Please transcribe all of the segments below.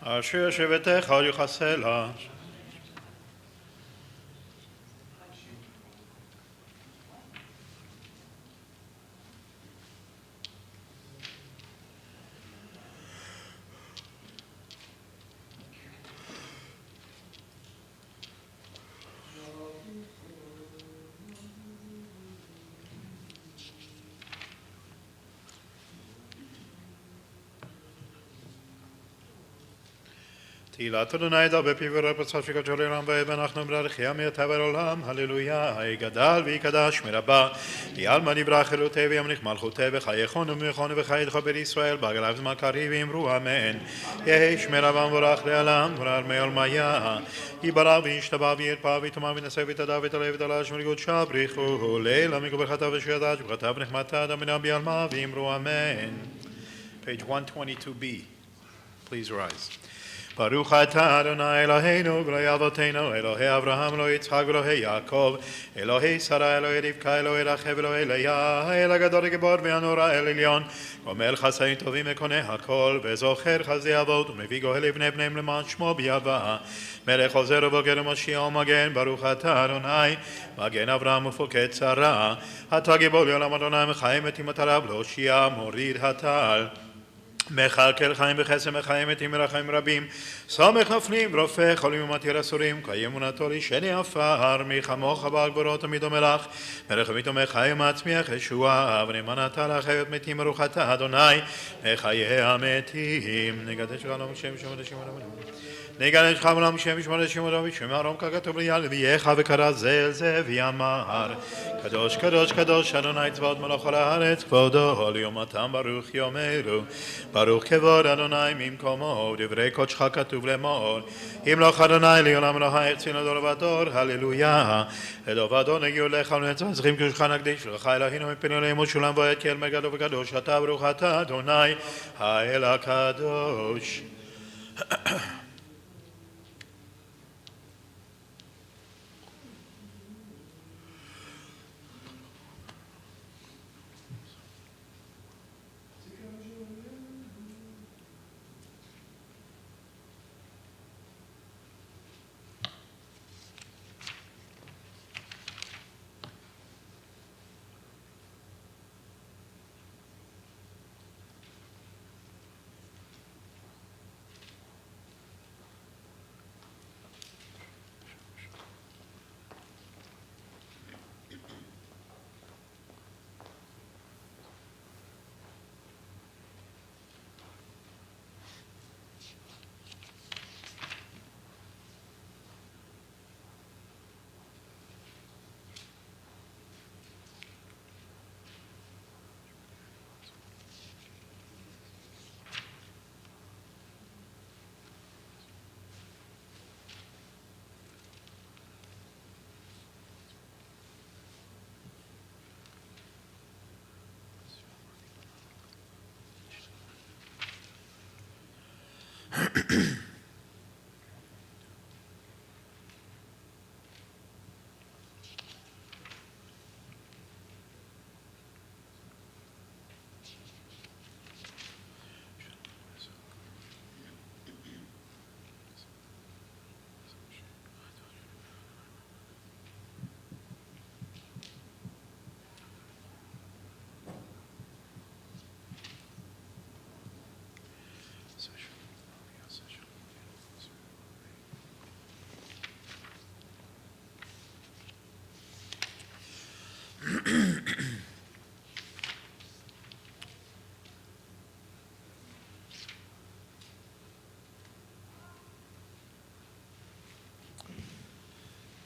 אשר שבטך יחסה לה. תהילת אדוני ידע בפיו ורפצה שפיקות של עולם ואנחנו ברכיה מייתה ולעולם, הללויה, יגדל ויקדש מרבה, יעלמה נברא חילותי וימליך מלכותי וחייכון ומלכון וחייתך בישראל, בגליו זמן קריב ואמרו אמן, יש מרבה מבורך לעולם, ורר מעולמיה, יברא וישתבח וירפא ויטמא ונשא ויתדע ויתעלה ויתעלה שמריגות שבריחו, לילה מגוברכתה ושידע שברכתה ונחמתה דמינה ביעלמה ואמרו אמן. Page 122b. Please rise. ברוך אתה אדוני אלוהינו ואלוהי אבותינו אלוהי אברהם אלוהי יצחק ואלוהי יעקב אלוהי שרה אלוהי רבקה אלוהי רחל ואלוהי לאה אל הגדול הגיבור והנורא אל עליון גומל חסדים טובים וקונה הכל וזוכר חסדי אבות ומביא גואל לבני בניהם למען שמו ביהבה מלך עוזר ובוגר ומושיע ומגן ברוך אתה אדוני מגן אברהם ופוקד שרה אתה גיבור לעולם אדוני מחיים את מטרה להושיע מוריד הטל מחלקל חיים בחסד מחיים מתים מרחמים רבים סומך נופלים רופא חולים ומתיר אסורים קיים אמונתו לישני עפר מי כמוך בעל גבורות תמיד ומלך מלך ותומך חיים מצמיח ישועה ונאמן אתה לחיות מתים ברוך אתה אדוני מחיי המתים נגדש חלום שם שמות השם נגדש חלום שם שמות השם ושם ארום ככתוב ליד ויך וקרא זל זה ויאמר קדוש קדוש קדוש אדוני צבאות מלך על הארץ כבודו ליומתם ברוך יאמרו ברוך כבוד אדוני ממקומו דברי קודשך כתוב לאמור ימלוך אדוני לעולם אלוהי יחצין לדור ודור הללויה לדור ודור נגיעו לך ונצח צריכים קדושך נקדיש לך אלוהינו מפני אלוהים ושולם ועד כי אל מגדו וקדוש אתה ברוך אתה אדוני האל הקדוש.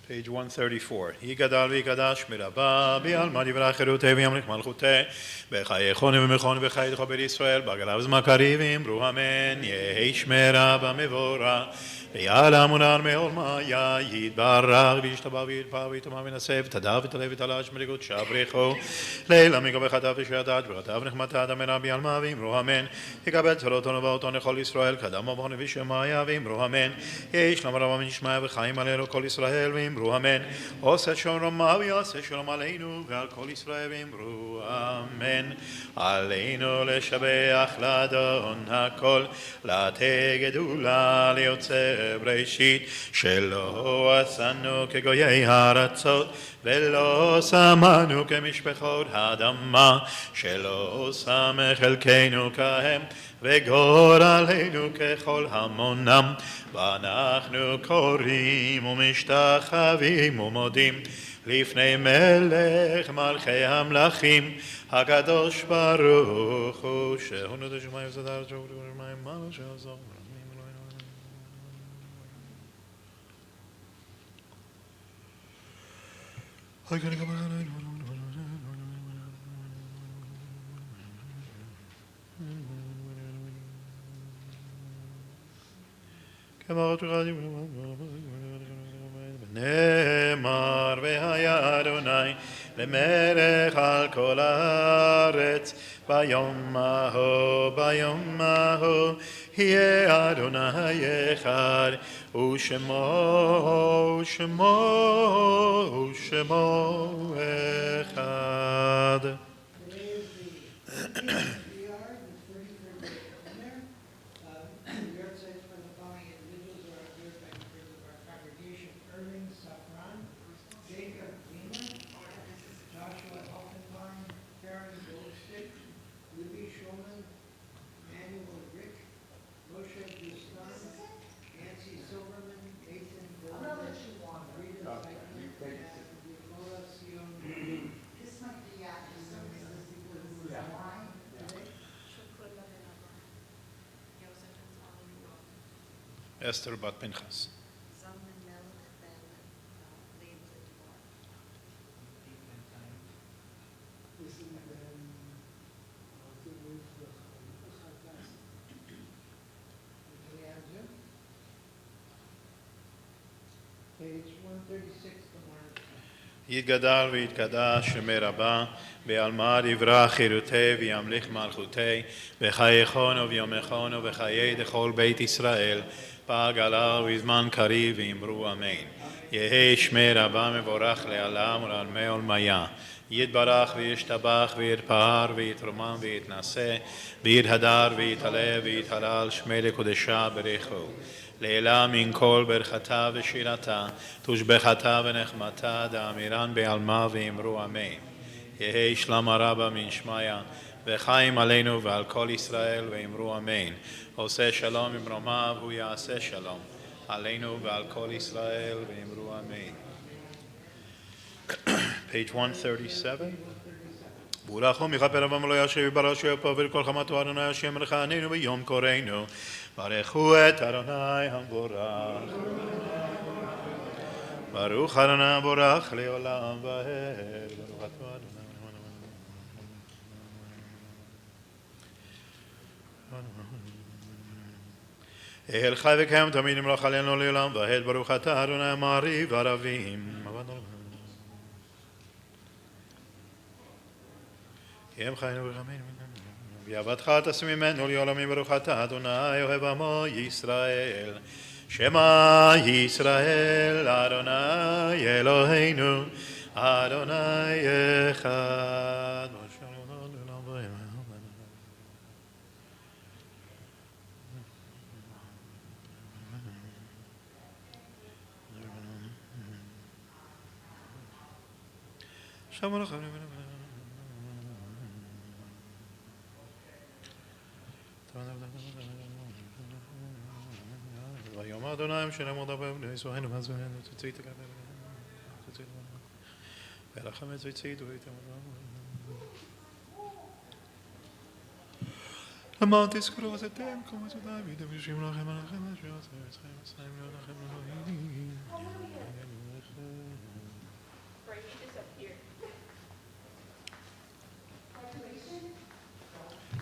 Page 134. יגדל ויקדש מרבה בעלמא דברי חירותי וימליך מלכותי בחייכון ומכון וחייתך בישראל בגליו זמן קריב ואמרו אמן יהי שמי רבה מבורא ויעלה מונר מעולמיה יתברך וישתבח וירפא ויטמא ונשא ותדע ותעלה ותעלה שמריגות שבריחו לילה מגוברכתה ושידע שברכתה ונחמתה דמנה בעלמא ואמרו אמן יקבל צרותנו ואותנו כל ישראל קדם אבונו ושמעיה ואמרו אמן יש להם רבה ונשמע וחיים עלינו כל ישראל ואמרו אמן עושה שלום ויעשה שלום עלינו ועל כל ישראל ואמרו אמן. אמן. עלינו לשבח לאדון הכל, לתת גדולה ליוצר בראשית, שלא עשנו כגויי הארצות, ולא שמנו כמשפחות האדמה, שלא שם חלקנו כהם, וגורלנו ככל המונם. ואנחנו קוראים ומשתחווים ומודים לפני מלך מלכי המלכים, הקדוש ברוך הוא, שהוא נותן שמיים וסדר שהוא שמיים מעלה שעזור. נאמר והיה אדוני למלך על כל הארץ, ביום ההוא יהיה אדוני אחד, ושמו אחד. אסתר בת פנחס. יתגדל ויתקדש שמי רבה, בעלמא דברה חירותי וימליך מלכותי, בחייכון וביומכון ובחיי דכל בית ישראל, בעגלה ובזמן קריב ואמרו אמן. יהי שמי רבה מבורך לעולם ולעלמי עולמיה. יתברך וישתבח ויתפאר ויתרומם ויתנשא, ויתהדר ויתעלה ויתהלל שמי לקודשה בריחו. לעילה מן כל ברכתה ושירתה, תושבחתה ונחמתה, דאמירן בעלמה ואמרו אמן. יהי שלמה רבה מן שמיה, וחיים עלינו ועל כל ישראל ואמרו אמן. עושה שלום ממרומיו, הוא יעשה שלום עלינו ועל כל ישראל ואמרו אמן. Page 137. בורכו מכפר אבם לא ישב ברשו יפה ולכל חמתו אדוני השם לכהנינו ביום קוראנו. ברכו את אדוני המבורך. ברוך אדוני המבורך לעולם ועד. ברוך אדוני. אל חי וקיים תמיד ימלוך עלינו לעולם ועד. ברוך אתה אדוני המעריב ערבים. כי הם חיינו ורחמנו ויעבדך תשם ממנו לעולמים ברוך אתה אדוני אוהב עמו ישראל. שמע ישראל אדוני אלוהינו אדוני אחד. שמע לכם ויאמר אדוני משנה מרדכי בני ישראל ומזוננו ציצית ולכם את ציצית למען תזכרו ועשיתם כל מצוותיי וידבשים לכם עליכם אשר עושה אתכם עשיים להיות לכם אלוהים.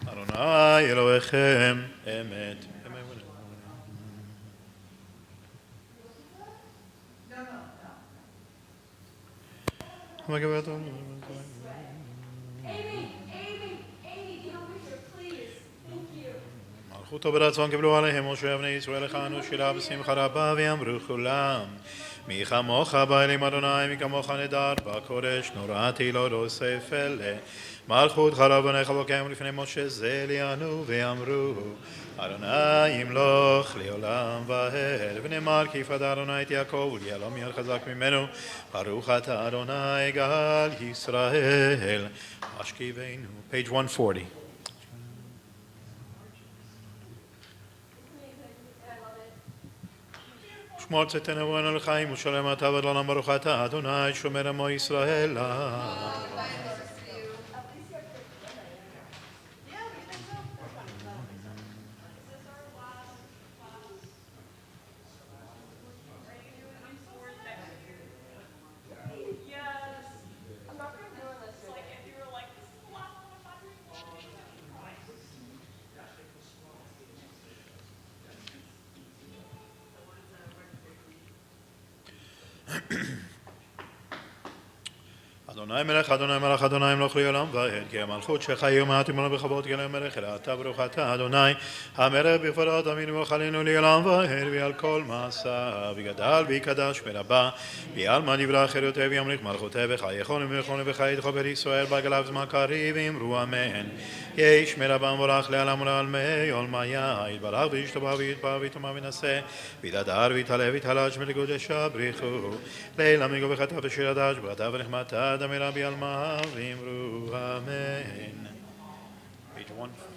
אדוני אלוהיכם אמת. מלכותו ברצון קיבלו עליהם משה בני ישראל לכהנו שירה בשמחה רבה ואמרו כולם מי כמוך באלים אדוני, מי כמוך נדר בקודש, נוראתי לא להוסיף אלה. מלכות חרב בניך בוקם לפני משה זה ליענו ואמרו, אדוני ימלוך לעולם ועד. ונאמר כי יפרע אדוני את יעקב וליעלום יד חזק ממנו. ברוך אתה אדוני גאל ישראל. השכיבנו. Page 140. שמור צאתנו ובואנו לחיים ושלם אתה ולעולם ברוך אתה אדוני שומר עמו ישראל. אדוני מלך, אדוני מלך, אדוני מלוך לעולם ועד, כי המלכות שלך יהיו מעט ימנו בכבוד, כי להם מלך אלא אתה ברוך אתה, אדוני המלך בפרעות אמינו וחלינו לעולם ועד, ועל כל מעשיו יגדל ויקדש ורבה, ועלמא דברי חירותיו וימליך מלכותיו וחייכון ומלכון וחייתך בישראל בגליו זמן קריב ואמרו אמן. יש מרבה מבורך לעלם ולעלמי עולמיה, יתברך וישתבח ויתפאר ויטמע ונשא, ויתהדר ויתעלה ויתהלש ולקודשה בריחו, לילה מיגו וחטא ושיר הדש ברתה ונחמתה דמי רבי עלמא ואמרו אמן. Page 1.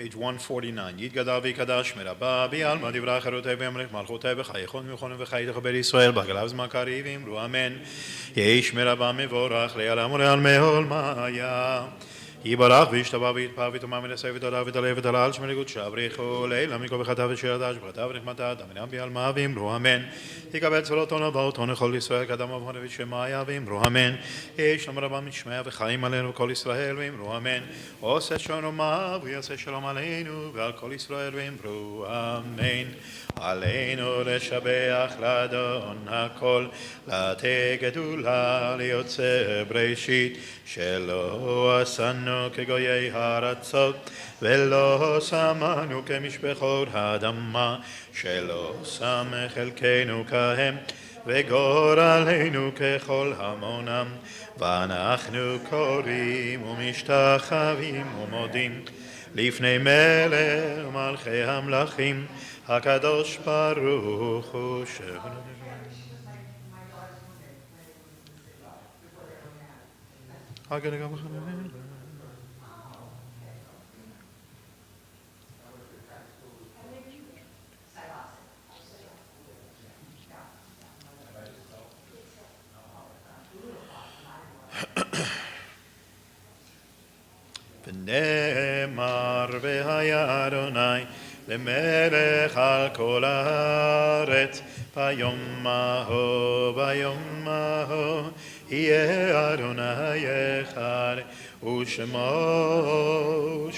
Page 149. יתגדל ויקדש מרבה בעלמא דברי חירותיו וימליך מלכותיו וחייכון ומלכון וחייתך בישראל בגליו זמן קריב ואמרו אמן. יש מרבה מבורך לעלם ולעלמי עולמיה. יברך וישתבח ויתפאר ויתומם ונשא ותודה ותעלה ותעלה על שמי קודשה בריחו לעילא מכל בחטא ושירתה שברתה ונחמתה דמינם בעלמא ואמרו אמן. יקבל צבאות הון ובאות לכל ישראל קדם ובהון ושמיה ואמרו אמן. יהי שלום רבה משמיה וחיים עלינו כל ישראל ואמרו אמן. עושה שלומה ויעשה שלום עלינו ועל כל ישראל ואמרו אמן. עלינו לשבח לאדון הכל, לתת גדולה ליוצר בראשית, שלא עשנו כגויי הארצות, ולא שמנו כמשפחות האדמה, שלא שם חלקנו כהם, וגורלנו ככל המונם, ואנחנו קוראים ומשתחווים ומודים לפני מלך מלכי המלכים, הקדוש ברוך הוא ונאמר והיה אדוני למלך על כל הארץ ביום ההוא יהיה אדוני אחד ושמו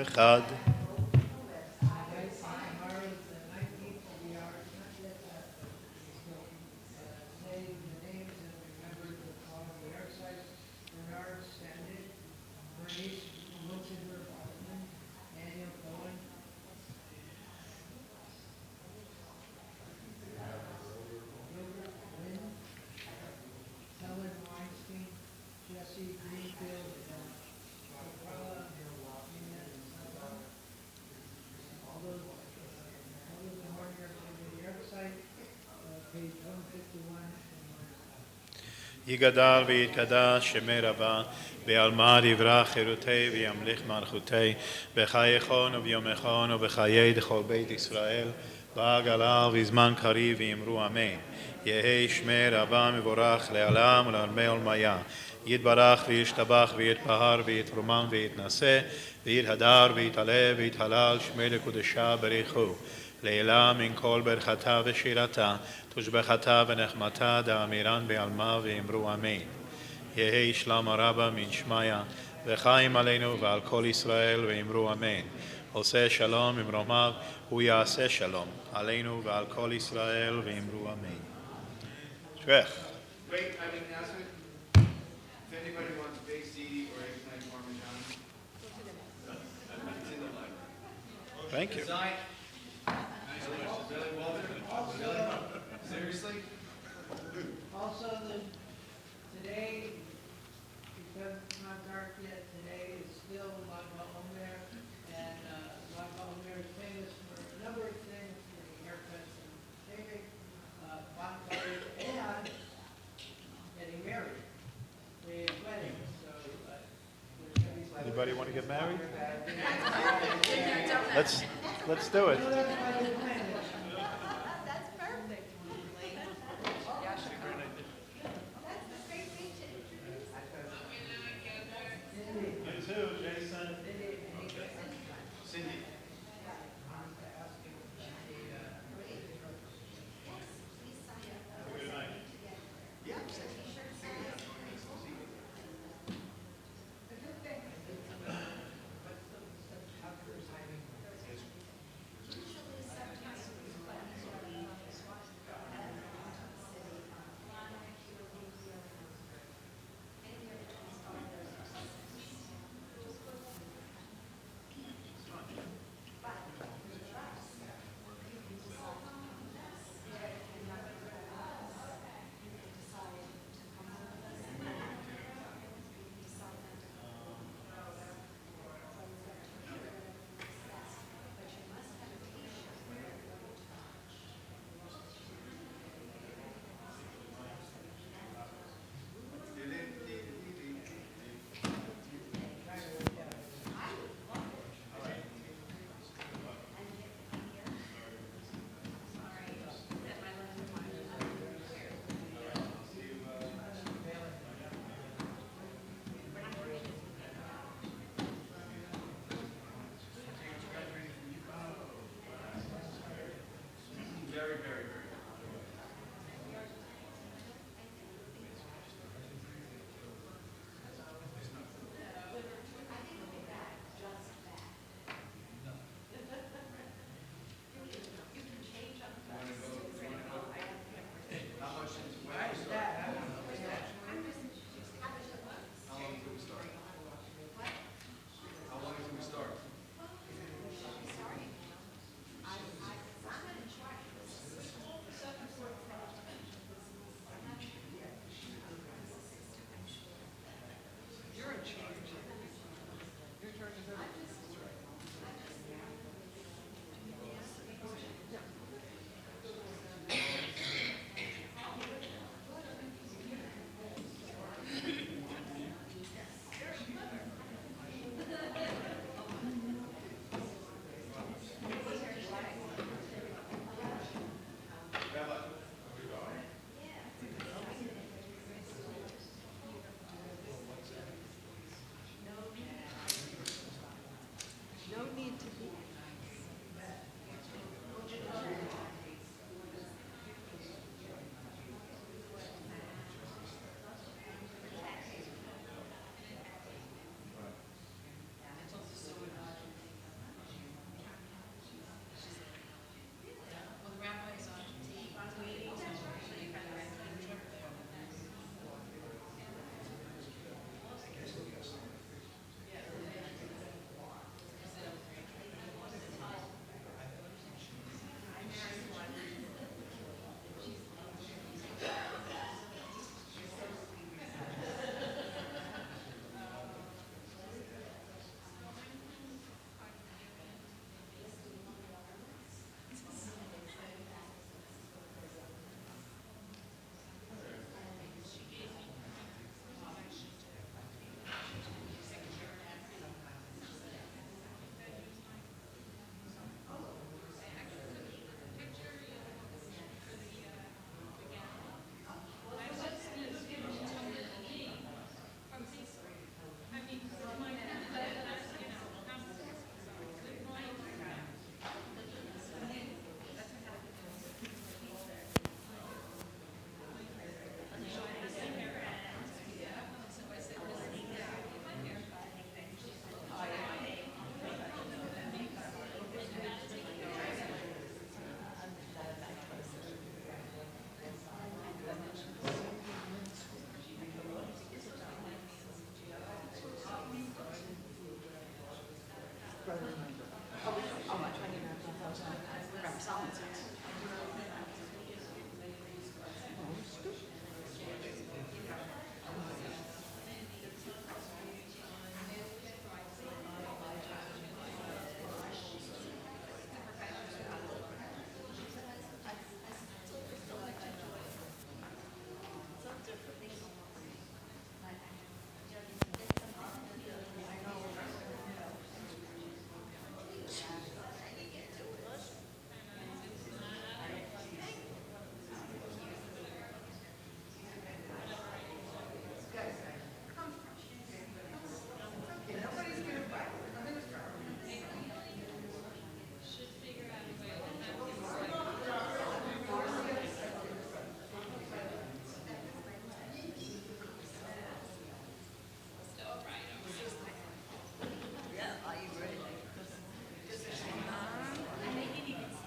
אחד. יגדל ויתקדש שמי רבה, בעלמא דברה חירותי וימליך מלכותי, בחייכון וביומכון ובחיי דכל בית ישראל, בעגלה ובזמן קריב ואמרו אמן. יהי שמי רבה מבורך לעולם ולעולמי עולמיה. יתברך וישתבח ויתפאר ויתרומם ויתנשא, ויתהדר ויתעלה ויתהלל שמי לקודשה בריחו. לעילה מן כל ברכתה ושירתה, תושבחתה ונחמתה דאמירן בעלמא ואמרו אמן. יהי שלום רבה מן שמיה, וחיים עלינו ועל כל ישראל ואמרו אמן. עושה שלום ממרומיו, הוא יעשה שלום עלינו ועל כל ישראל ואמרו אמן. שכח. Wait, I didn't ask it. If anybody wants baked ziti or eggplant parmesan, it's in the library. Thank you. Design. Really, Walter? Really? Seriously? Also, today, because it's not dark yet, today is still Lag BaOmer, and Lag BaOmer is famous for a number of things, haircuts and shaving, bonfires, and getting married. The wedding, so there's going to be... Anybody want to get married? Let's do it. So that's why we planned it. That's perfect. That's the great way to introduce. You too, Jason. Cindy. Good night.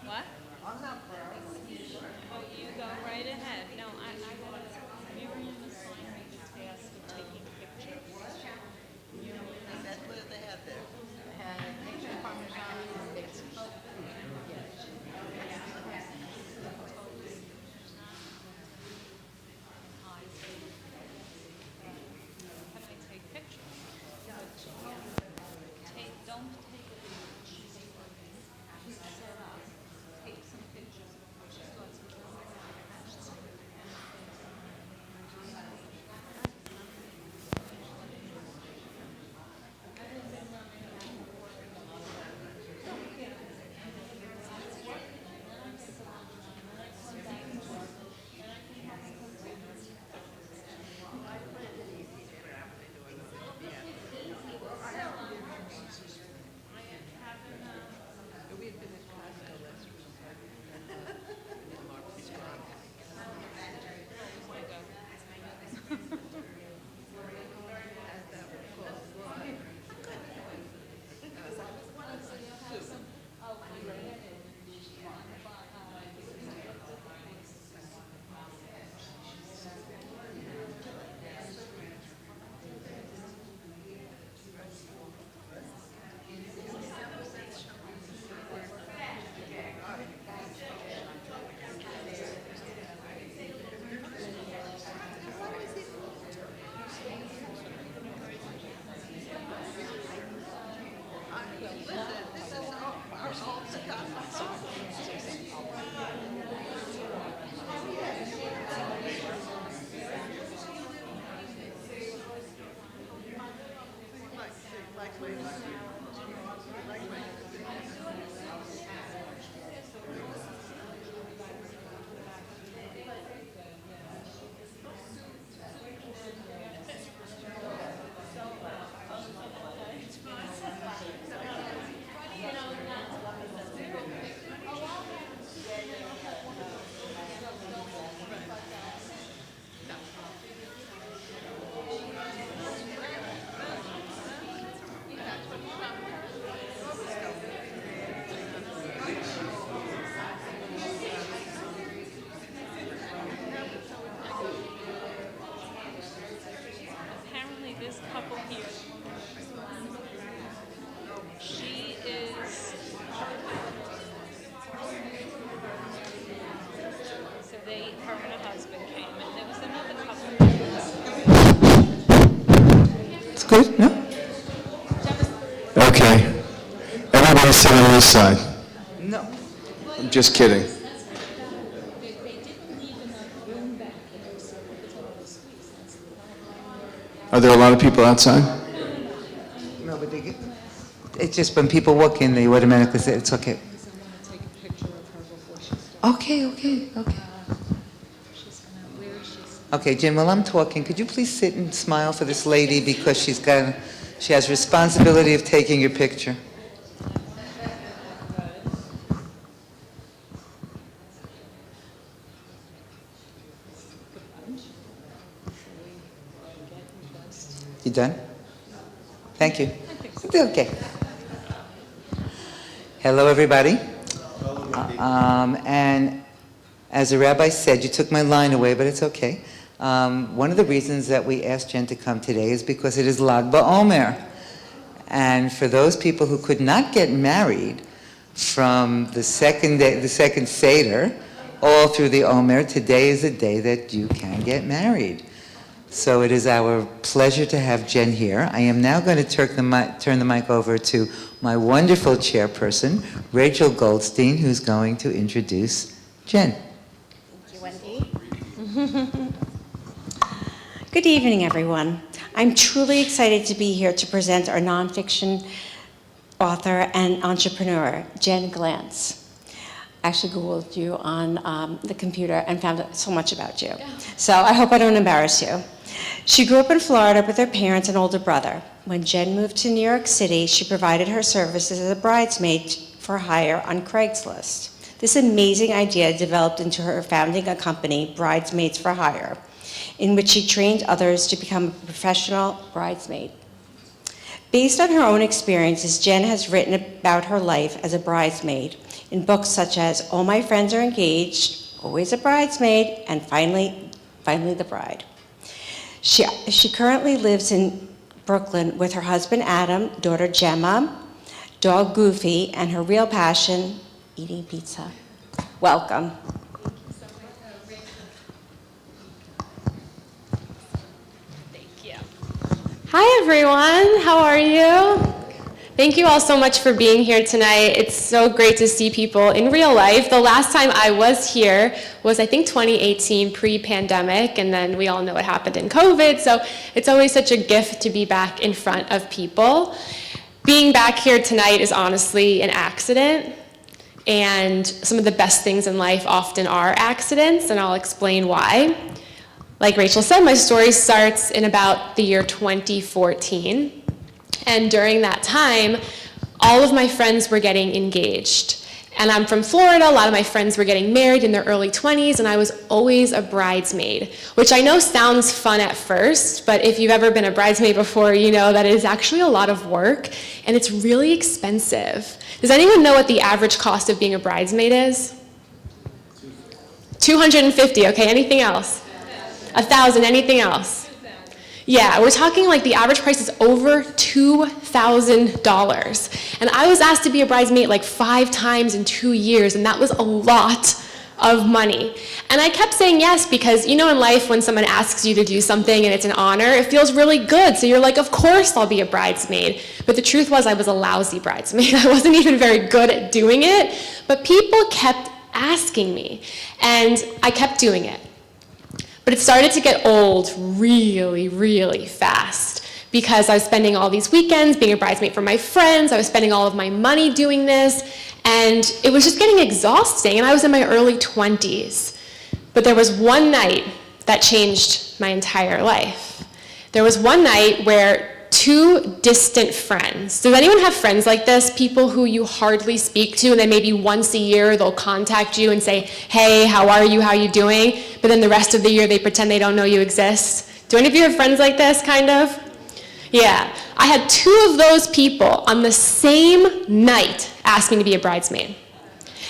What? Oh, you go right ahead. No, I gotta, Miriam assigned me the task of taking pictures. That's what they have there. How do I take pictures? Don't take a picture. Set up, take some pictures before she starts. Apparently this couple here, she is, so her and her husband came, and there was another couple. It's good, no? Okay. Everybody sit on this side. No. I'm just kidding. Are there a lot of people outside? No, but it's just when people walk in, they automatically say, it's okay. Okay. Okay, Jim, while I'm talking, could you please sit and smile for this lady because she has responsibility of taking your picture. You done? Thank you. Okay. Hello, everybody. And as the rabbi said, you took my line away, but it's okay. One of the reasons that we asked Jen to come today is because it is Lag BaOmer. And for those people who could not get married from the second day, the second Seder, all through the Omer, today is a day that you can get married. So it is our pleasure to have Jen here. I am now going to turn the mic over to my wonderful chairperson, Rachel Goldstein, who's going to introduce Jen. Thank you, Wendy. Good evening, everyone. I'm truly excited to be here to present our nonfiction author and entrepreneur, Jen Glantz. I actually Googled you on the computer and found out so much about you. So I hope I don't embarrass you. She grew up in Florida with her parents and older brother. When Jen moved to New York City, she provided her services as a bridesmaid for hire on Craigslist. This amazing idea developed into her founding a company, Bridesmaids for Hire, in which she trained others to become a professional bridesmaid. Based on her own experiences, Jen has written about her life as a bridesmaid in books such as All My Friends Are Engaged, Always a Bridesmaid, and Finally the Bride. She currently lives in Brooklyn with her husband Adam, daughter Gemma, dog Goofy, and her real passion, eating pizza. Welcome. Hi everyone, how are you? Thank you all so much for being here tonight. It's so great to see people in real life. The last time I was here was I think 2018, pre-pandemic, and then we all know what happened in COVID, so it's always such a gift to be back in front of people. Being back here tonight is honestly an accident, and some of the best things in life often are accidents, and I'll explain why. Like Rachel said, my story starts in about the year 2014. And during that time, all of my friends were getting engaged. And I'm from Florida, a lot of my friends were getting married in their early 20s, and I was always a bridesmaid, which I know sounds fun at first, but if you've ever been a bridesmaid before, you know that it is actually a lot of work, and it's really expensive. Does anyone know what the average cost of being a bridesmaid is? $250, okay, anything else? $1,000, anything else? Yeah, we're talking like the average price is over $2,000. And I was asked to be a bridesmaid like 5 times in 2 years, and that was a lot of money. And I kept saying yes because, you know, in life when someone asks you to do something and it's an honor, it feels really good. So you're like, of course I'll be a bridesmaid. But the truth was I was a lousy bridesmaid. I wasn't even very good at doing it. But people kept asking me, and I kept doing it. But it started to get old really, really fast because I was spending all these weekends being a bridesmaid for my friends. I was spending all of my money doing this, and it was just getting exhausting, and I was in my early 20s. But there was one night that changed my entire life. There was one night where 2 distant friends. Does anyone have friends like this? People who you hardly speak to, and then maybe once a year they'll contact you and say, hey, how are you, how are you doing? But then the rest of the year they pretend they don't know you exist. Do any of you have friends like this, kind of? Yeah. I had 2 of those people on the same night ask me to be a bridesmaid.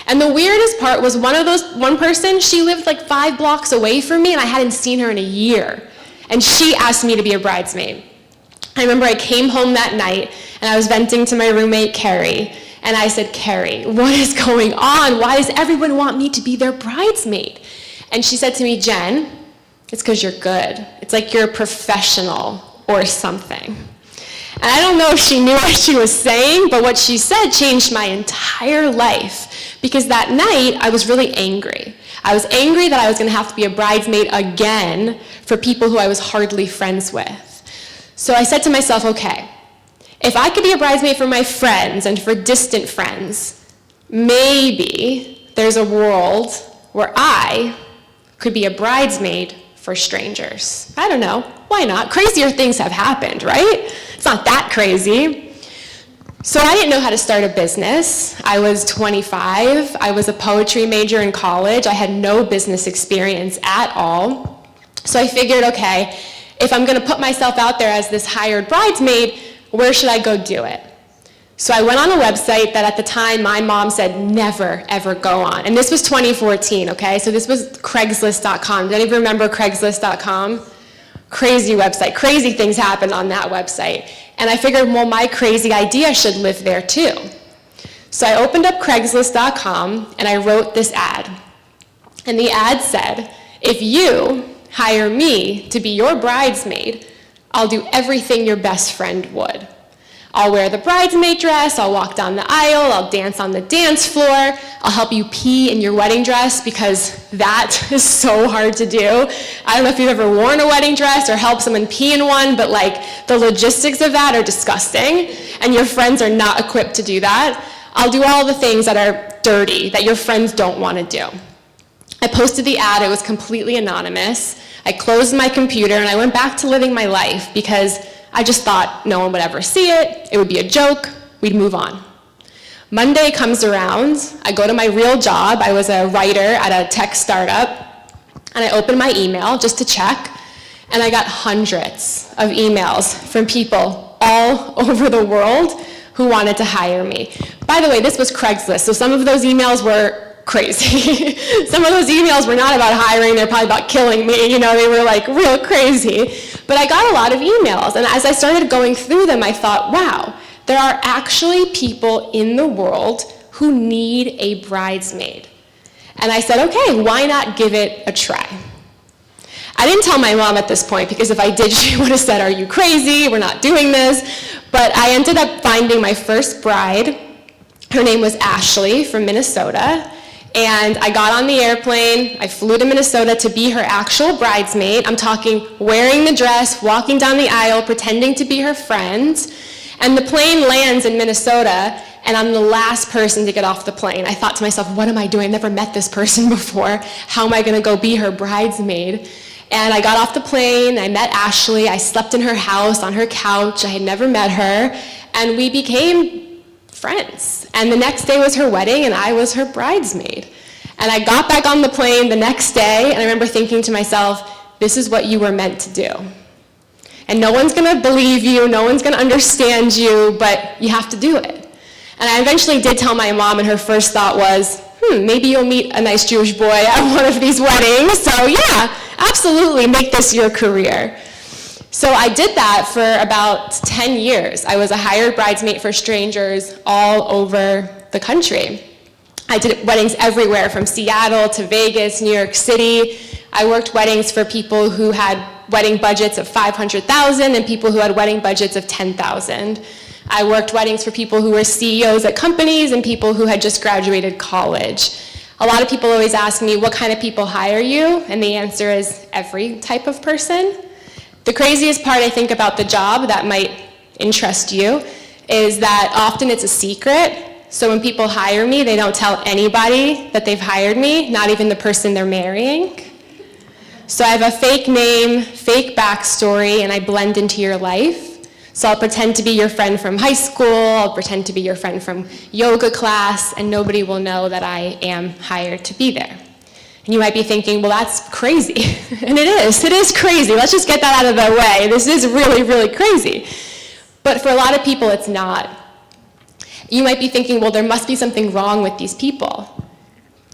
And the weirdest part was one person, she lived like 5 blocks away from me, and I hadn't seen her in a year. And she asked me to be a bridesmaid. I remember I came home that night, and I was venting to my roommate, Carrie, and I said, Carrie, what is going on? Why does everyone want me to be their bridesmaid? And she said to me, Jen, it's because you're good. It's like you're a professional or something. And I don't know if she knew what she was saying, but what she said changed my entire life, because that night I was really angry. I was angry that I was going to have to be a bridesmaid again for people who I was hardly friends with. So I said to myself, okay, if I could be a bridesmaid for my friends and for distant friends, maybe there's a world where I could be a bridesmaid for strangers. I don't know, why not? Crazier things have happened, right? It's not that crazy. So I didn't know how to start a business. I was 25. I was a poetry major in college. I had no business experience at all. So I figured, okay, if I'm going to put myself out there as this hired bridesmaid, where should I go do it? So I went on a website that at the time my mom said never, ever go on. And this was 2014, okay? So this was Craigslist.com. Does anybody remember Craigslist.com? Crazy website. Crazy things happened on that website. And I figured, well, my crazy idea should live there too. So I opened up Craigslist.com and I wrote this ad. And the ad said, if you hire me to be your bridesmaid, I'll do everything your best friend would. I'll wear the bridesmaid dress, I'll walk down the aisle, I'll dance on the dance floor, I'll help you pee in your wedding dress because that is so hard to do. I don't know if you've ever worn a wedding dress or helped someone pee in one, but like the logistics of that are disgusting and your friends are not equipped to do that. I'll do all the things that are dirty that your friends don't want to do. I posted the ad, it was completely anonymous. I closed my computer and I went back to living my life because I just thought no one would ever see it, it would be a joke, we'd move on. Monday comes around, I go to my real job, I was a writer at a tech startup, and I open my email just to check, and I got hundreds of emails from people all over the world who wanted to hire me. By the way, this was Craigslist, so some of those emails were crazy. Some of those emails were not about hiring, they're probably about killing me, you know, they were like real crazy. But I got a lot of emails, and as I started going through them, I thought, wow, there are actually people in the world who need a bridesmaid. And I said, okay, why not give it a try? I didn't tell my mom at this point, because if I did, she would have said, are you crazy? We're not doing this. But I ended up finding my first bride. Her name was Ashley from Minnesota. And I got on the airplane, I flew to Minnesota to be her actual bridesmaid. I'm talking wearing the dress, walking down the aisle, pretending to be her friend. And the plane lands in Minnesota, and I'm the last person to get off the plane. I thought to myself, what am I doing? I've never met this person before. How am I gonna go be her bridesmaid? And I got off the plane, I met Ashley, I slept in her house, on her couch, I had never met her, and we became friends. And the next day was her wedding, and I was her bridesmaid. And I got back on the plane the next day, and I remember thinking to myself, this is what you were meant to do. And no one's gonna believe you, no one's gonna understand you, but you have to do it. And I eventually did tell my mom, and her first thought was, maybe you'll meet a nice Jewish boy at one of these weddings, so yeah, absolutely, make this your career. So I did that for about 10 years. I was a hired bridesmaid for strangers all over the country. I did weddings everywhere, from Seattle to Vegas, New York City. I worked weddings for people who had wedding budgets of $500,000 and people who had wedding budgets of $10,000. I worked weddings for people who were CEOs at companies and people who had just graduated college. A lot of people always ask me, what kind of people hire you? And the answer is every type of person. The craziest part, I think, about the job that might interest you is that often it's a secret. So when people hire me, they don't tell anybody that they've hired me, not even the person they're marrying. So I have a fake name, fake backstory, and I blend into your life. So I'll pretend to be your friend from high school, I'll pretend to be your friend from yoga class, and nobody will know that I am hired to be there. And you might be thinking, well, that's crazy. And it is crazy. Let's just get that out of the way. This is really, really crazy. But for a lot of people, it's not. You might be thinking, well, there must be something wrong with these people.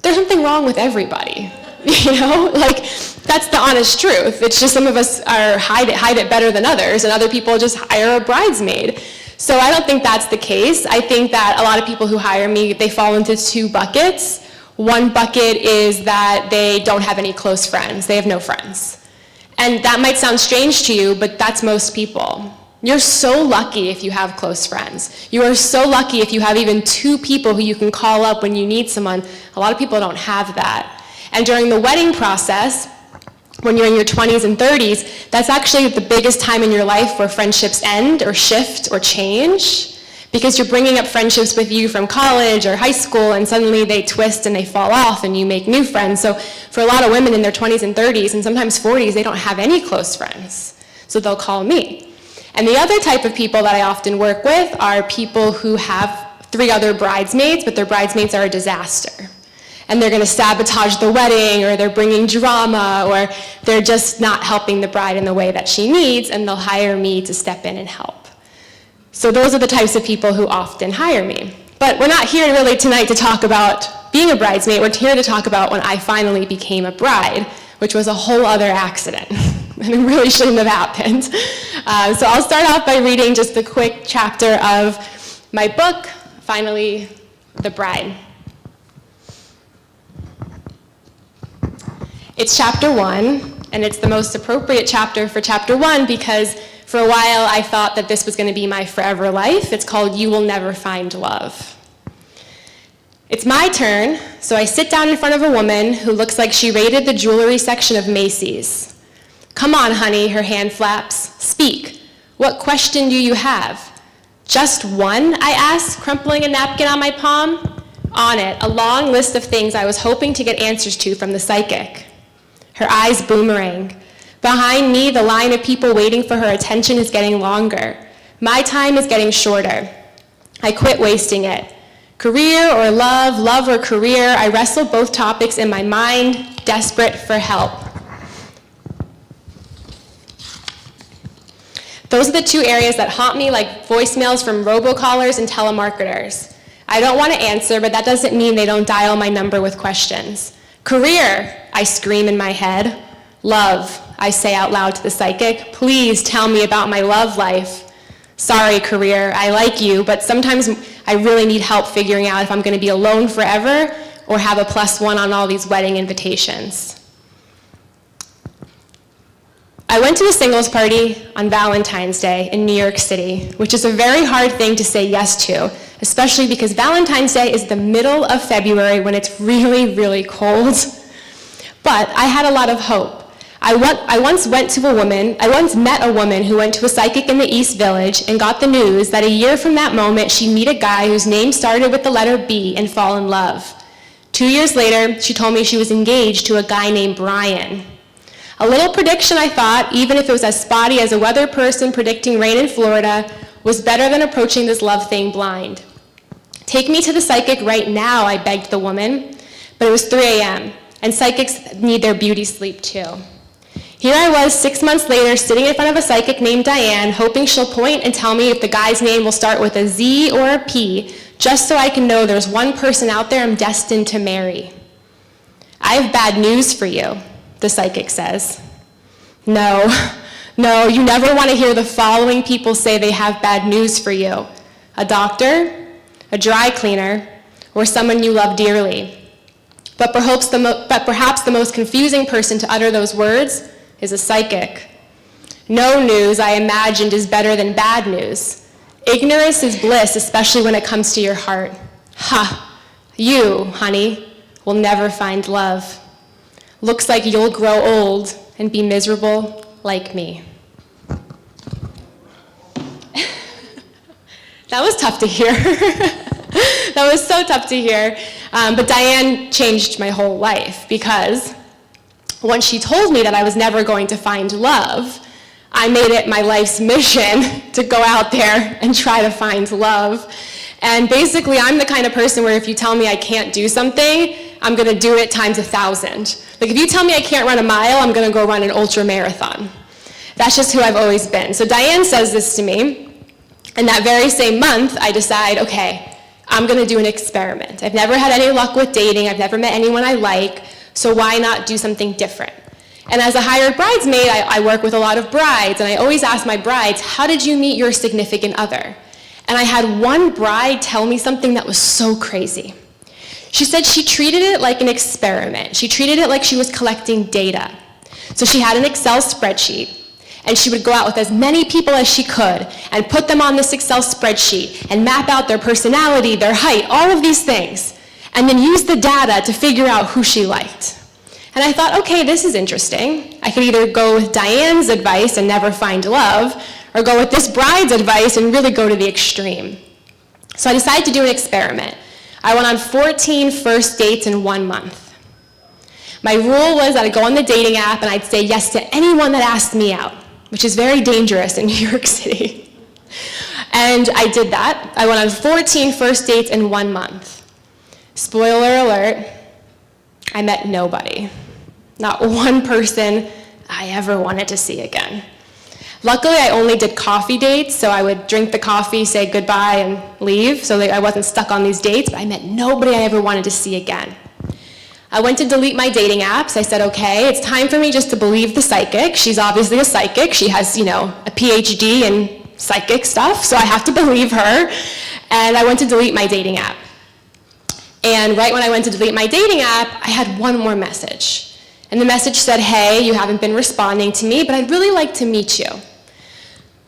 There's something wrong with everybody. You know, like, that's the honest truth. It's just some of us hide it better than others, and other people just hire a bridesmaid. So I don't think that's the case. I think that a lot of people who hire me, they fall into two buckets. One bucket is that they don't have any close friends. They have no friends. And that might sound strange to you, but that's most people. You're so lucky if you have close friends. You are so lucky if you have even two people who you can call up when you need someone. A lot of people don't have that. And during the wedding process, when you're in your 20s and 30s, that's actually the biggest time in your life where friendships end or shift or change, because you're bringing up friendships with you from college or high school, and suddenly they twist and they fall off and you make new friends. So for a lot of women in their 20s and 30s and sometimes 40s, they don't have any close friends. So they'll call me. And the other type of people that I often work with are people who have 3 other bridesmaids, but their bridesmaids are a disaster. And they're going to sabotage the wedding, or they're bringing drama, or they're just not helping the bride in the way that she needs, and they'll hire me to step in and help. So those are the types of people who often hire me. But we're not here really tonight to talk about being a bridesmaid. We're here to talk about when I finally became a bride, which was a whole other accident. and it really shouldn't have happened. So I'll start off by reading just a quick chapter of my book, Finally, the Bride. It's chapter 1, and it's the most appropriate chapter for chapter 1 because for a while I thought that this was going to be my forever life. It's called You Will Never Find Love. It's my turn, so I sit down in front of a woman who looks like she raided the jewelry section of Macy's. Come on, honey, her hand flaps. Speak. What question do you have? Just one, I ask, crumpling a napkin on my palm. On it, a long list of things I was hoping to get answers to from the psychic. Her eyes boomerang. Behind me, the line of people waiting for her attention is getting longer. My time is getting shorter. I quit wasting it. Career or love, love or career, I wrestle both topics in my mind, desperate for help. Those are the two areas that haunt me like voicemails from robocallers and telemarketers. I don't want to answer, but that doesn't mean they don't dial my number with questions. Career, I scream in my head. Love, I say out loud to the psychic. Please tell me about my love life. Sorry, career, I like you, but sometimes I really need help figuring out if I'm going to be alone forever or have a +1 on all these wedding invitations. I went to a singles party on Valentine's Day in New York City, which is a very hard thing to say yes to, especially because Valentine's Day is the middle of February when it's really, really cold. But I had a lot of hope. I once met a woman who went to a psychic in the East Village and got the news that a year from that moment she'd meet a guy whose name started with the letter B and fall in love. 2 years later, she told me she was engaged to a guy named Brian. A little prediction, I thought, even if it was as spotty as a weather person predicting rain in Florida, was better than approaching this love thing blind. Take me to the psychic right now, I begged the woman, but it was 3 a.m., and psychics need their beauty sleep too. Here I was 6 months later, sitting in front of a psychic named Diane, hoping she'll point and tell me if the guy's name will start with a Z or a P, just so I can know there's one person out there I'm destined to marry. I have bad news for you, the psychic says. No, you never want to hear the following people say they have bad news for you. A doctor, a dry cleaner, or someone you love dearly. But perhaps the most confusing person to utter those words is a psychic. No news, I imagined, is better than bad news. Ignorance is bliss, especially when it comes to your heart. Ha! You, honey, will never find love. Looks like you'll grow old and be miserable like me. That was tough to hear. That was so tough to hear. But Diane changed my whole life because once she told me that I was never going to find love, I made it my life's mission to go out there and try to find love. And basically, I'm the kind of person where if you tell me I can't do something, I'm going to do it times 1,000. Like if you tell me I can't run a mile, I'm going to go run an ultra marathon. That's just who I've always been. So Diane says this to me, and that very same month, I decide, okay, I'm going to do an experiment. I've never had any luck with dating. I've never met anyone I like, so why not do something different? And as a hired bridesmaid, I work with a lot of brides, and I always ask my brides, how did you meet your significant other? And I had one bride tell me something that was so crazy. She said she treated it like an experiment. She treated it like she was collecting data. So she had an Excel spreadsheet, and she would go out with as many people as she could and put them on this Excel spreadsheet and map out their personality, their height, all of these things, and then use the data to figure out who she liked. And I thought, okay, this is interesting. I could either go with Diane's advice and never find love, or go with this bride's advice and really go to the extreme. So I decided to do an experiment. I went on 14 first dates in 1 month. My rule was that I'd go on the dating app and I'd say yes to anyone that asked me out, which is very dangerous in New York City. And I did that. I went on 14 first dates in 1 month. Spoiler alert, I met nobody. Not one person I ever wanted to see again. Luckily, I only did coffee dates, so I would drink the coffee, say goodbye, and leave, so that I wasn't stuck on these dates, but I met nobody I ever wanted to see again. I went to delete my dating apps. I said, okay, it's time for me just to believe the psychic. She's obviously a psychic. She has, a PhD in psychic stuff, so I have to believe her. And I went to delete my dating app. And right when I went to delete my dating app, I had one more message. And the message said, hey, you haven't been responding to me, but I'd really like to meet you.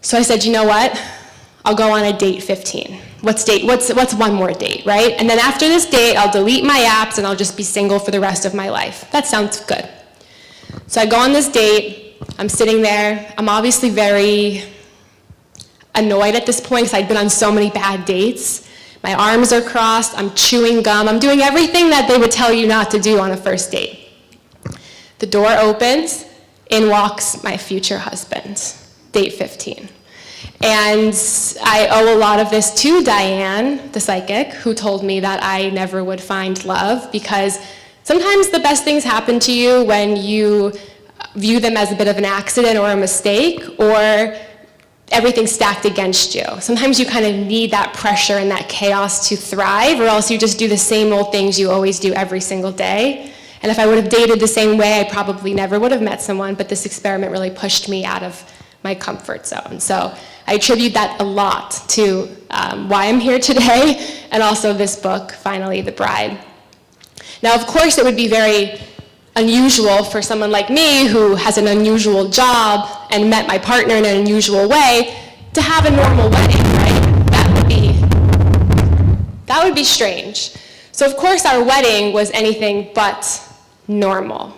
So I said, you know what? I'll go on a date 15. What's one more date, right? And then after this date, I'll delete my apps and I'll just be single for the rest of my life. That sounds good. So I go on this date. I'm sitting there. I'm obviously very annoyed at this point because I'd been on so many bad dates. My arms are crossed. I'm chewing gum. I'm doing everything that they would tell you not to do on a first date. The door opens. In walks my future husband. Date 15. And I owe a lot of this to Diane, the psychic, who told me that I never would find love, because sometimes the best things happen to you when you view them as a bit of an accident or a mistake, or everything's stacked against you. Sometimes you kind of need that pressure and that chaos to thrive, or else you just do the same old things you always do every single day. And if I would have dated the same way, I probably never would have met someone, but this experiment really pushed me out of my comfort zone. So I attribute that a lot to why I'm here today, and also this book, Finally the Bride. Now, of course, it would be very unusual for someone like me who has an unusual job and met my partner in an unusual way to have a normal wedding, right? That would be strange. So of course our wedding was anything but normal.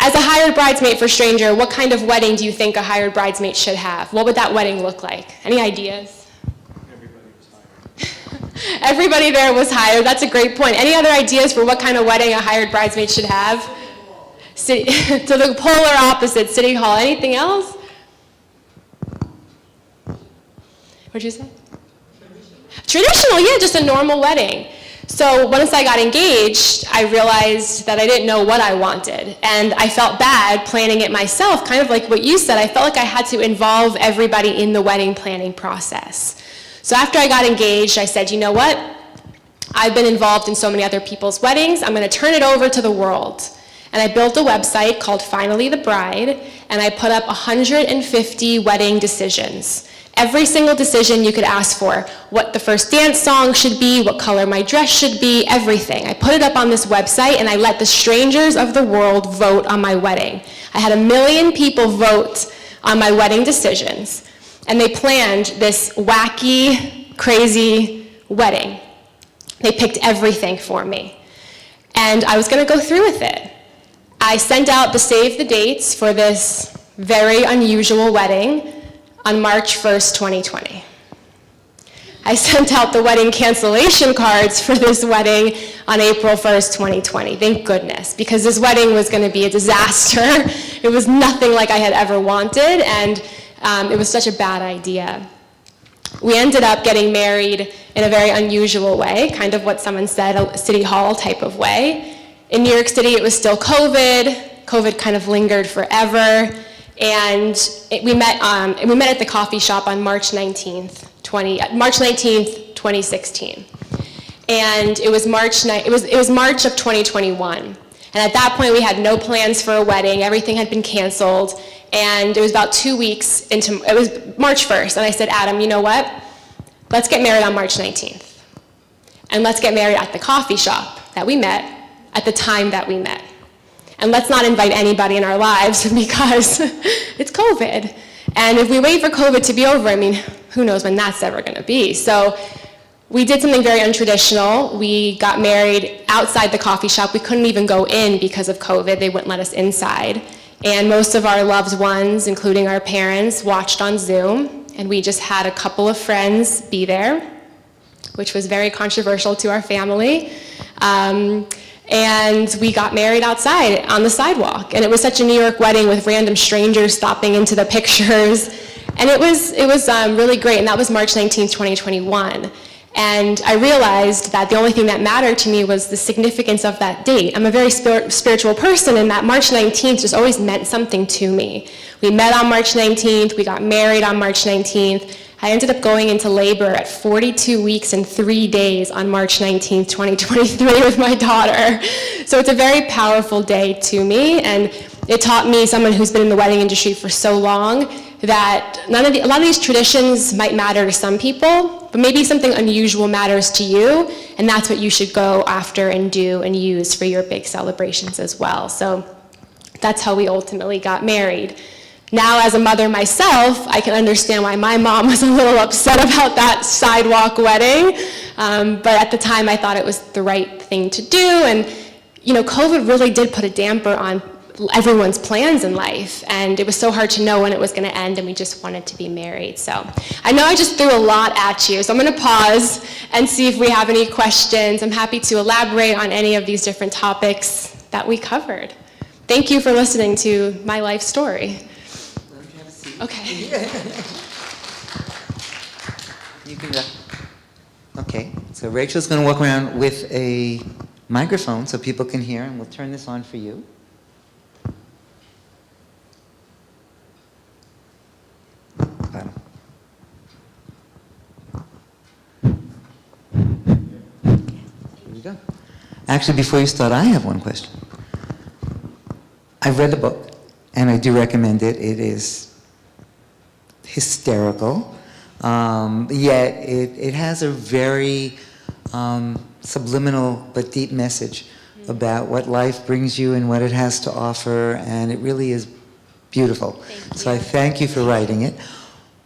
As a hired bridesmaid for Stranger, what kind of wedding do you think a hired bridesmaid should have? What would that wedding look like? Any ideas? Everybody was hired. Everybody there was hired. That's a great point. Any other ideas for what kind of wedding a hired bridesmaid should have? So the polar opposite, City Hall. Anything else? What'd you say? Traditional, yeah, just a normal wedding. So once I got engaged, I realized that I didn't know what I wanted. And I felt bad planning it myself, kind of like what you said. I felt like I had to involve everybody in the wedding planning process. So after I got engaged, I said, you know what? I've been involved in so many other people's weddings. I'm going to turn it over to the world. And I built a website called Finally the Bride, and I put up 150 wedding decisions. Every single decision you could ask for, what the first dance song should be, what color my dress should be, everything. I put it up on this website, and I let the strangers of the world vote on my wedding. I had 1 million people vote on my wedding decisions, and they planned this wacky, crazy wedding. They picked everything for me, and I was going to go through with it. I sent out the save the dates for this very unusual wedding on March 1st, 2020. I sent out the wedding cancellation cards for this wedding on April 1st, 2020. Thank goodness, because this wedding was going to be a disaster. It was nothing like I had ever wanted, and it was such a bad idea. We ended up getting married in a very unusual way, kind of what someone said, a City Hall type of way. In New York City, it was still COVID. COVID kind of lingered forever. And we met at the coffee shop on March 19th, 2016. And it was March of 2021. And at that point, we had no plans for a wedding. Everything had been canceled. And it was about 2 weeks into, it was March 1st. And I said, Adam, you know what? Let's get married on March 19th. And let's get married at the coffee shop that we met at the time that we met. And let's not invite anybody in our lives because it's COVID. And if we wait for COVID to be over, I mean, who knows when that's ever going to be. So we did something very untraditional. We got married outside the coffee shop. We couldn't even go in because of COVID. They wouldn't let us inside. And most of our loved ones, including our parents, watched on Zoom. And we just had a couple of friends be there, which was very controversial to our family. And we got married outside on the sidewalk. And it was such a New York wedding with random strangers stopping into the pictures. And it was really great. And that was March 19th, 2021. And I realized that the only thing that mattered to me was the significance of that date. I'm a very spiritual person, and that March 19th just always meant something to me. We met on March 19th. We got married on March 19th. I ended up going into labor at 42 weeks and 3 days on March 19th, 2023 with my daughter. So it's a very powerful day to me, and it taught me, someone who's been in the wedding industry for so long, that a lot of these traditions might matter to some people, but maybe something unusual matters to you, and that's what you should go after and do and use for your big celebrations as well. So that's how we ultimately got married. Now, as a mother myself, I can understand why my mom was a little upset about that sidewalk wedding, but at the time I thought it was the right thing to do, and COVID really did put a damper on everyone's plans in life, and it was so hard to know when it was going to end, and we just wanted to be married. So I know I just threw a lot at you, so I'm going to pause and see if we have any questions. I'm happy to elaborate on any of these different topics that we covered. Thank you for listening to my life story. Okay. You can go. Okay, so Rachel's going to walk around with a microphone so people can hear, and we'll turn this on for you. Bottom. Here we go. Actually, before you start, I have one question. I've read the book, and I do recommend it. It is hysterical, yet it has a very subliminal but deep message about what life brings you and what it has to offer, and it really is beautiful. So I thank you for writing it.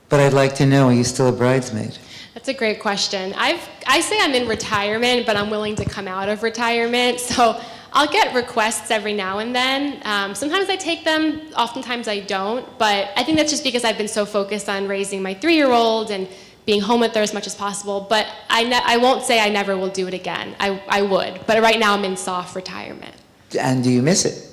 But I'd like to know, are you still a bridesmaid? That's a great question. I say I'm in retirement, but I'm willing to come out of retirement. So I'll get requests every now and then. Sometimes I take them, oftentimes I don't. But I think that's just because I've been so focused on raising my 3-year-old and being home with her as much as possible. But I won't say I never will do it again. I would. But right now I'm in soft retirement. And do you miss it?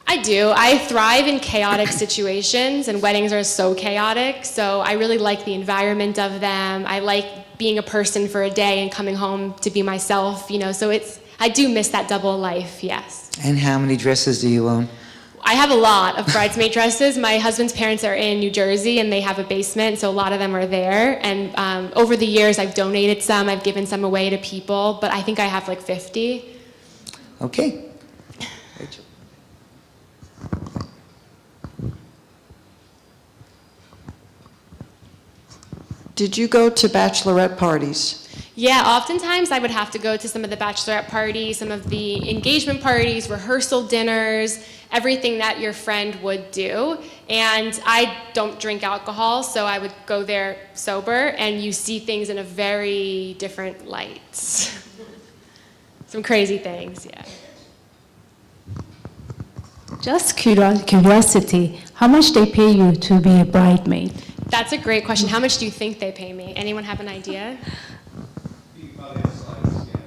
I do. I thrive in chaotic situations, and weddings are so chaotic, so I really like the environment of them. I like being a person for a day and coming home to be myself, so I do miss that double life, yes. And how many dresses do you own? I have a lot of bridesmaid dresses. My husband's parents are in New Jersey, and they have a basement, so a lot of them are there. And over the years, I've donated some, I've given some away to people, but I think I have like 50. Okay. Rachel. Did you go to bachelorette parties? Yeah, oftentimes I would have to go to some of the bachelorette parties, some of the engagement parties, rehearsal dinners, everything that your friend would do. And I don't drink alcohol, so I would go there sober, and you see things in a very different light. Some crazy things, yeah. Just curiosity, how much they pay you to be a bridesmaid? That's a great question. How much do you think they pay me? Anyone have an idea? You probably have slides, yeah.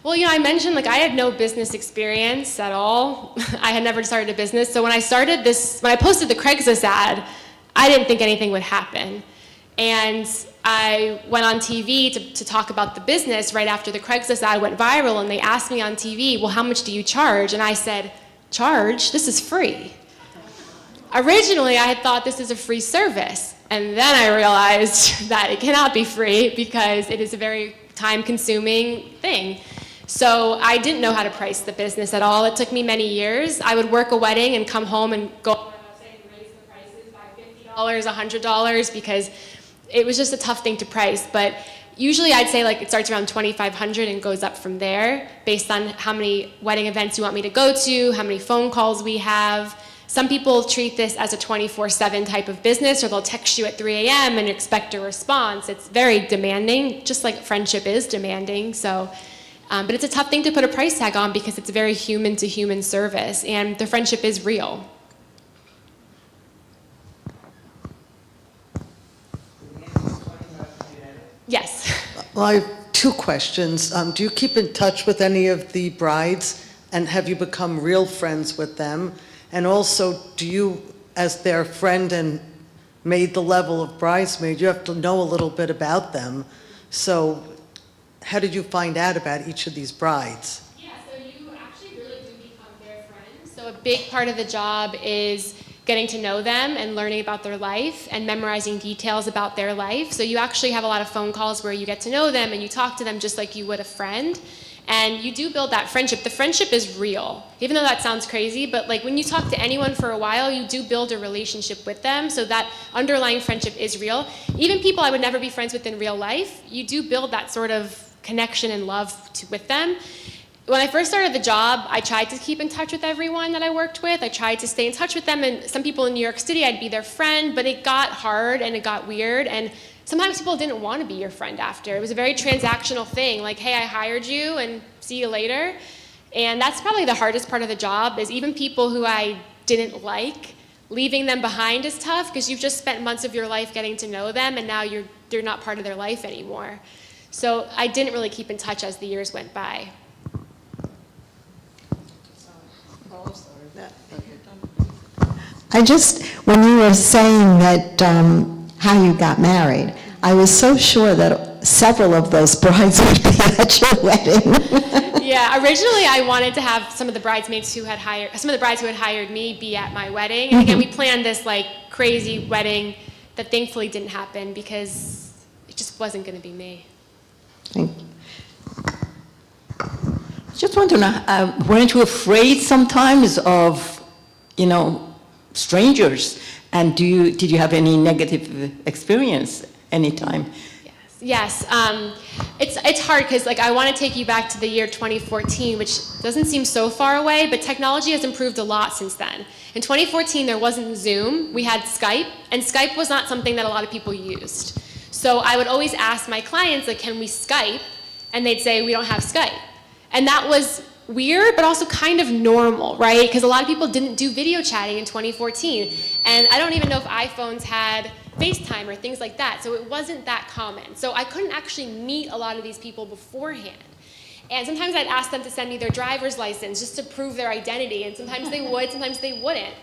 Well, I mentioned, I had no business experience at all. I had never started a business. So when I posted the Craigslist ad, I didn't think anything would happen. And I went on TV to talk about the business right after the Craigslist ad went viral, and they asked me on TV, well, how much do you charge? And I said, charge? This is free. Originally, I had thought this is a free service, and then I realized that it cannot be free because it is a very time-consuming thing. So I didn't know how to price the business at all. It took me many years. I would work a wedding and come home and go on my website and raise the prices by $50, $100, because it was just a tough thing to price. But usually I'd say it starts around $2,500 and goes up from there based on how many wedding events you want me to go to, how many phone calls we have. Some people treat this as a 24/7 type of business, or they'll text you at 3 a.m. and expect a response. It's very demanding, just like friendship is demanding. So, but it's a tough thing to put a price tag on because it's a very human-to-human service, and the friendship is real. Yes. Well, I have 2 questions. Do you keep in touch with any of the brides, and have you become real friends with them? And also, do you, as their friend and made the level of bridesmaid, you have to know a little bit about them. So how did you find out about each of these brides? Yeah, so you actually really do become their friends. So a big part of the job is getting to know them and learning about their life and memorizing details about their life. So you actually have a lot of phone calls where you get to know them and you talk to them just like you would a friend. And you do build that friendship. The friendship is real, even though that sounds crazy, but like when you talk to anyone for a while, you do build a relationship with them, so that underlying friendship is real. Even people I would never be friends with in real life, you do build that sort of connection and love with them. When I first started the job, I tried to keep in touch with everyone that I worked with. I tried to stay in touch with them, and some people in New York City, I'd be their friend, but it got hard and it got weird, and sometimes people didn't want to be your friend after. It was a very transactional thing, like, hey, I hired you and see you later. And that's probably the hardest part of the job, is even people who I didn't like, leaving them behind is tough because you've just spent months of your life getting to know them and now you're not part of their life anymore. So I didn't really keep in touch as the years went by. When you were saying that how you got married, I was so sure that several of those brides would be at your wedding. Yeah, originally I wanted to have some of the brides who had hired me be at my wedding. And again, we planned this like crazy wedding that thankfully didn't happen because it just wasn't going to be me. Thank you. Just want to know, weren't you afraid sometimes of, strangers? And did you have any negative experience anytime? Yes. It's hard because I want to take you back to the year 2014, which doesn't seem so far away, but technology has improved a lot since then. In 2014, there wasn't Zoom. We had Skype, and Skype was not something that a lot of people used. So I would always ask my clients, can we Skype? And they'd say, we don't have Skype. And that was weird, but also kind of normal, right? Because a lot of people didn't do video chatting in 2014. And I don't even know if iPhones had FaceTime or things like that, so it wasn't that common. So I couldn't actually meet a lot of these people beforehand. And sometimes I'd ask them to send me their driver's license just to prove their identity, and sometimes they would, sometimes they wouldn't.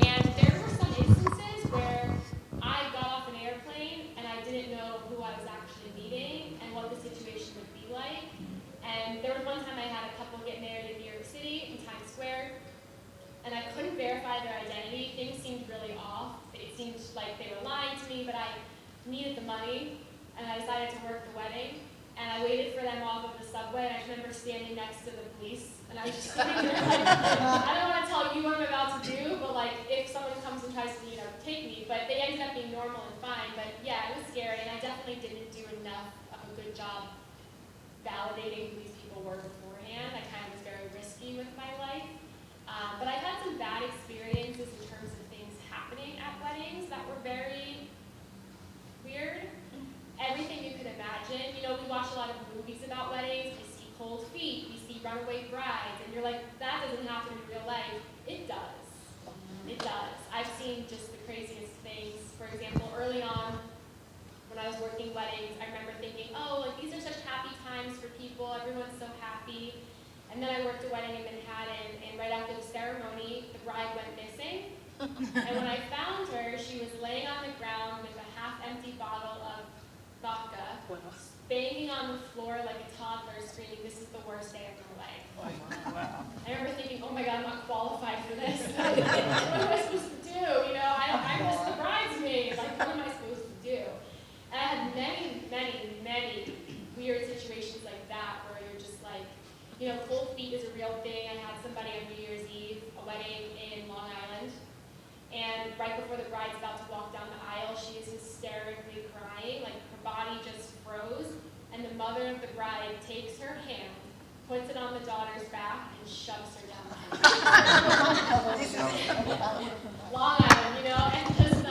And there were some instances where I got off an airplane and I didn't know who I was actually meeting and what the situation would be like. And there was one time I had a couple get married in New York City in Times Square, and I couldn't verify their identity. Things seemed really off. It seemed like they were lying to me, but I needed the money, and I decided to work the wedding. And I waited for them off of the subway, and I remember standing next to the police, and I was just sitting there I don't want to tell you what I'm about to do, but if someone comes and tries to, take me, but they ended up being normal and fine. But yeah, it was scary, and I definitely didn't do enough of a good job validating who these people were beforehand. I kind of was very risky with my life. But I've had some bad experiences in terms of things happening at weddings that were very weird. Everything you could imagine. We watch a lot of movies about weddings. We see cold feet. We see runaway brides. And you're like, that doesn't happen in real life. It does. It does. I've seen just the craziest things. For example, early on, when I was working weddings, I remember thinking, these are such happy times for people. Everyone's so happy. And then I worked a wedding in Manhattan, and right after the ceremony, the bride went missing. And when I found her, she was laying on the ground with a half-empty bottle of vodka, banging on the floor like a toddler, screaming, "This is the worst day of my life." Wow. I remember thinking, oh my God, I'm not qualified for this. What am I supposed to do? I'm just the bridesmaid. What am I supposed to do? And I had many, many, many weird situations like that where you're just cold feet is a real thing. I had somebody on New Year's Eve, a wedding in Long Island, and right before the bride's about to walk down the aisle, she is hysterically crying, her body just froze, and the mother of the bride takes her hand, puts it on the daughter's back, and shoves her down the aisle. Long Island, and just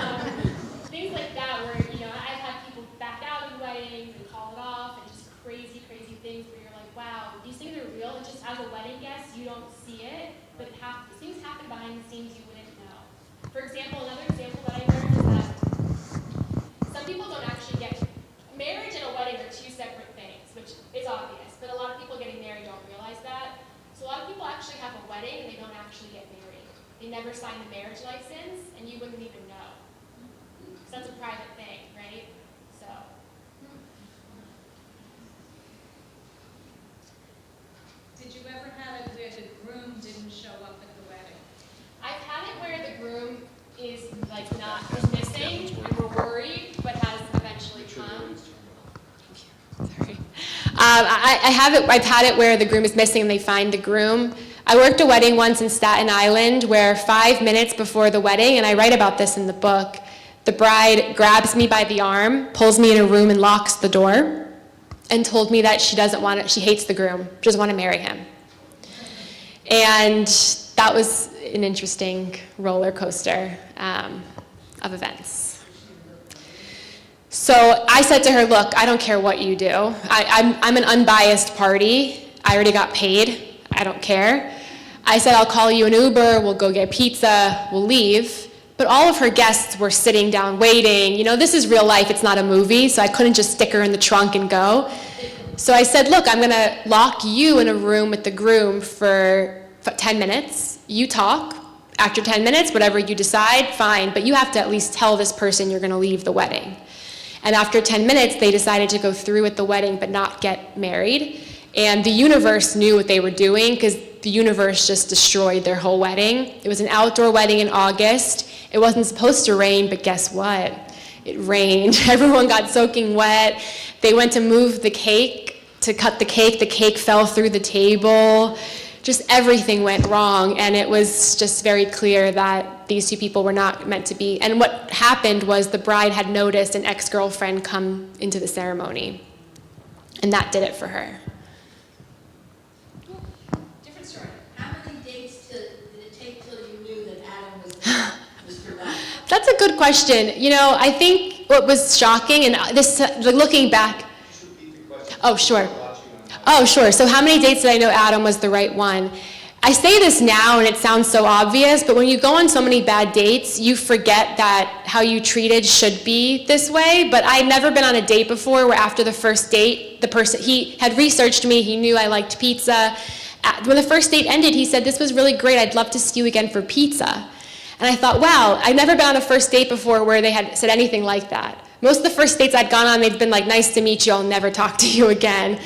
things like that where, I've had people back out of weddings and call it off, and just crazy, crazy things where you're like, wow, these things are real, and just as a wedding guest, you don't see it, but things happen behind the scenes you wouldn't know. For example, another example that I learned is that some people don't actually get, marriage and a wedding are two separate things, which is obvious, but a lot of people getting married don't realize that. So a lot of people actually have a wedding and they don't actually get married. They never sign the marriage license, and you wouldn't even know. Because that's a private thing, right? So. Did you ever have it where the groom didn't show up at the wedding? I've had it where the groom, I've had it where the groom is missing and they find the groom. I worked a wedding once in Staten Island where 5 minutes before the wedding, and I write about this in the book, the bride grabs me by the arm, pulls me in a room and locks the door, and told me that she hates the groom, she doesn't want to marry him. And that was an interesting roller coaster of events. So I said to her, look, I don't care what you do. I'm an unbiased party. I already got paid. I don't care. I said, I'll call you an Uber, we'll go get pizza, we'll leave. But all of her guests were sitting down waiting. You know, this is real life, it's not a movie, so I couldn't just stick her in the trunk and go. So I said, look, I'm gonna lock you in a room with the groom for 10 minutes. You talk. After 10 minutes, whatever you decide, fine, but you have to at least tell this person you're gonna leave the wedding. And after 10 minutes, they decided to go through with the wedding but not get married. And the universe knew what they were doing because the universe just destroyed their whole wedding. It was an outdoor wedding in August. It wasn't supposed to rain, but guess what? It rained. Everyone got soaking wet. They went to move the cake, to cut the cake fell through the table. Just everything went wrong, and it was just very clear that these two people were not meant to be. And what happened was the bride had noticed an ex-girlfriend come into the ceremony, and that did it for her. Different story. How many dates did it take till you knew that Adam was Mr. Right? That's a good question. You know, I think what was shocking, and this, looking back. Oh, sure. Oh, sure. So how many dates did I know Adam was the right one? I say this now and it sounds so obvious, but when you go on so many bad dates, you forget that how you treated should be this way. But I'd never been on a date before where after the first date, the person, he had researched me, he knew I liked pizza. When the first date ended, he said, this was really great, I'd love to see you again for pizza. And I thought, wow, I'd never been on a first date before where they had said anything like that. Most of the first dates I'd gone on, they'd been like, nice to meet you, I'll never talk to you again.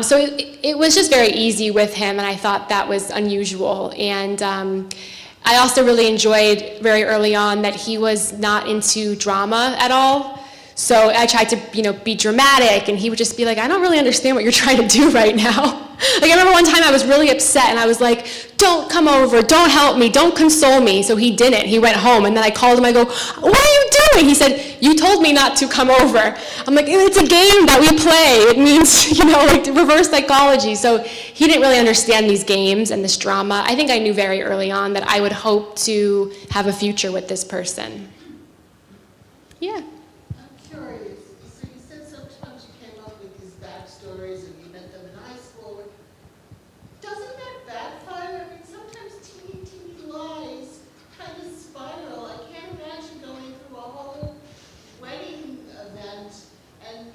So it was just very easy with him, and I thought that was unusual. And I also really enjoyed very early on that he was not into drama at all. So I tried to, be dramatic, and he would just be like, I don't really understand what you're trying to do right now. Like, I remember one time I was really upset, and I was like, don't come over, don't help me, don't console me. So he didn't. He went home, and then I called him, I go, what are you doing? He said, you told me not to come over. I'm like, it's a game that we play. It means, like reverse psychology. So he didn't really understand these games and this drama. I think I knew very early on that I would hope to have a future with this person. Yeah. I'm curious. So you said sometimes you came up with these backstories and you met them in high school. Doesn't that backfire? I mean, sometimes teeny lies kind of spiral. I can't imagine going through a whole wedding event and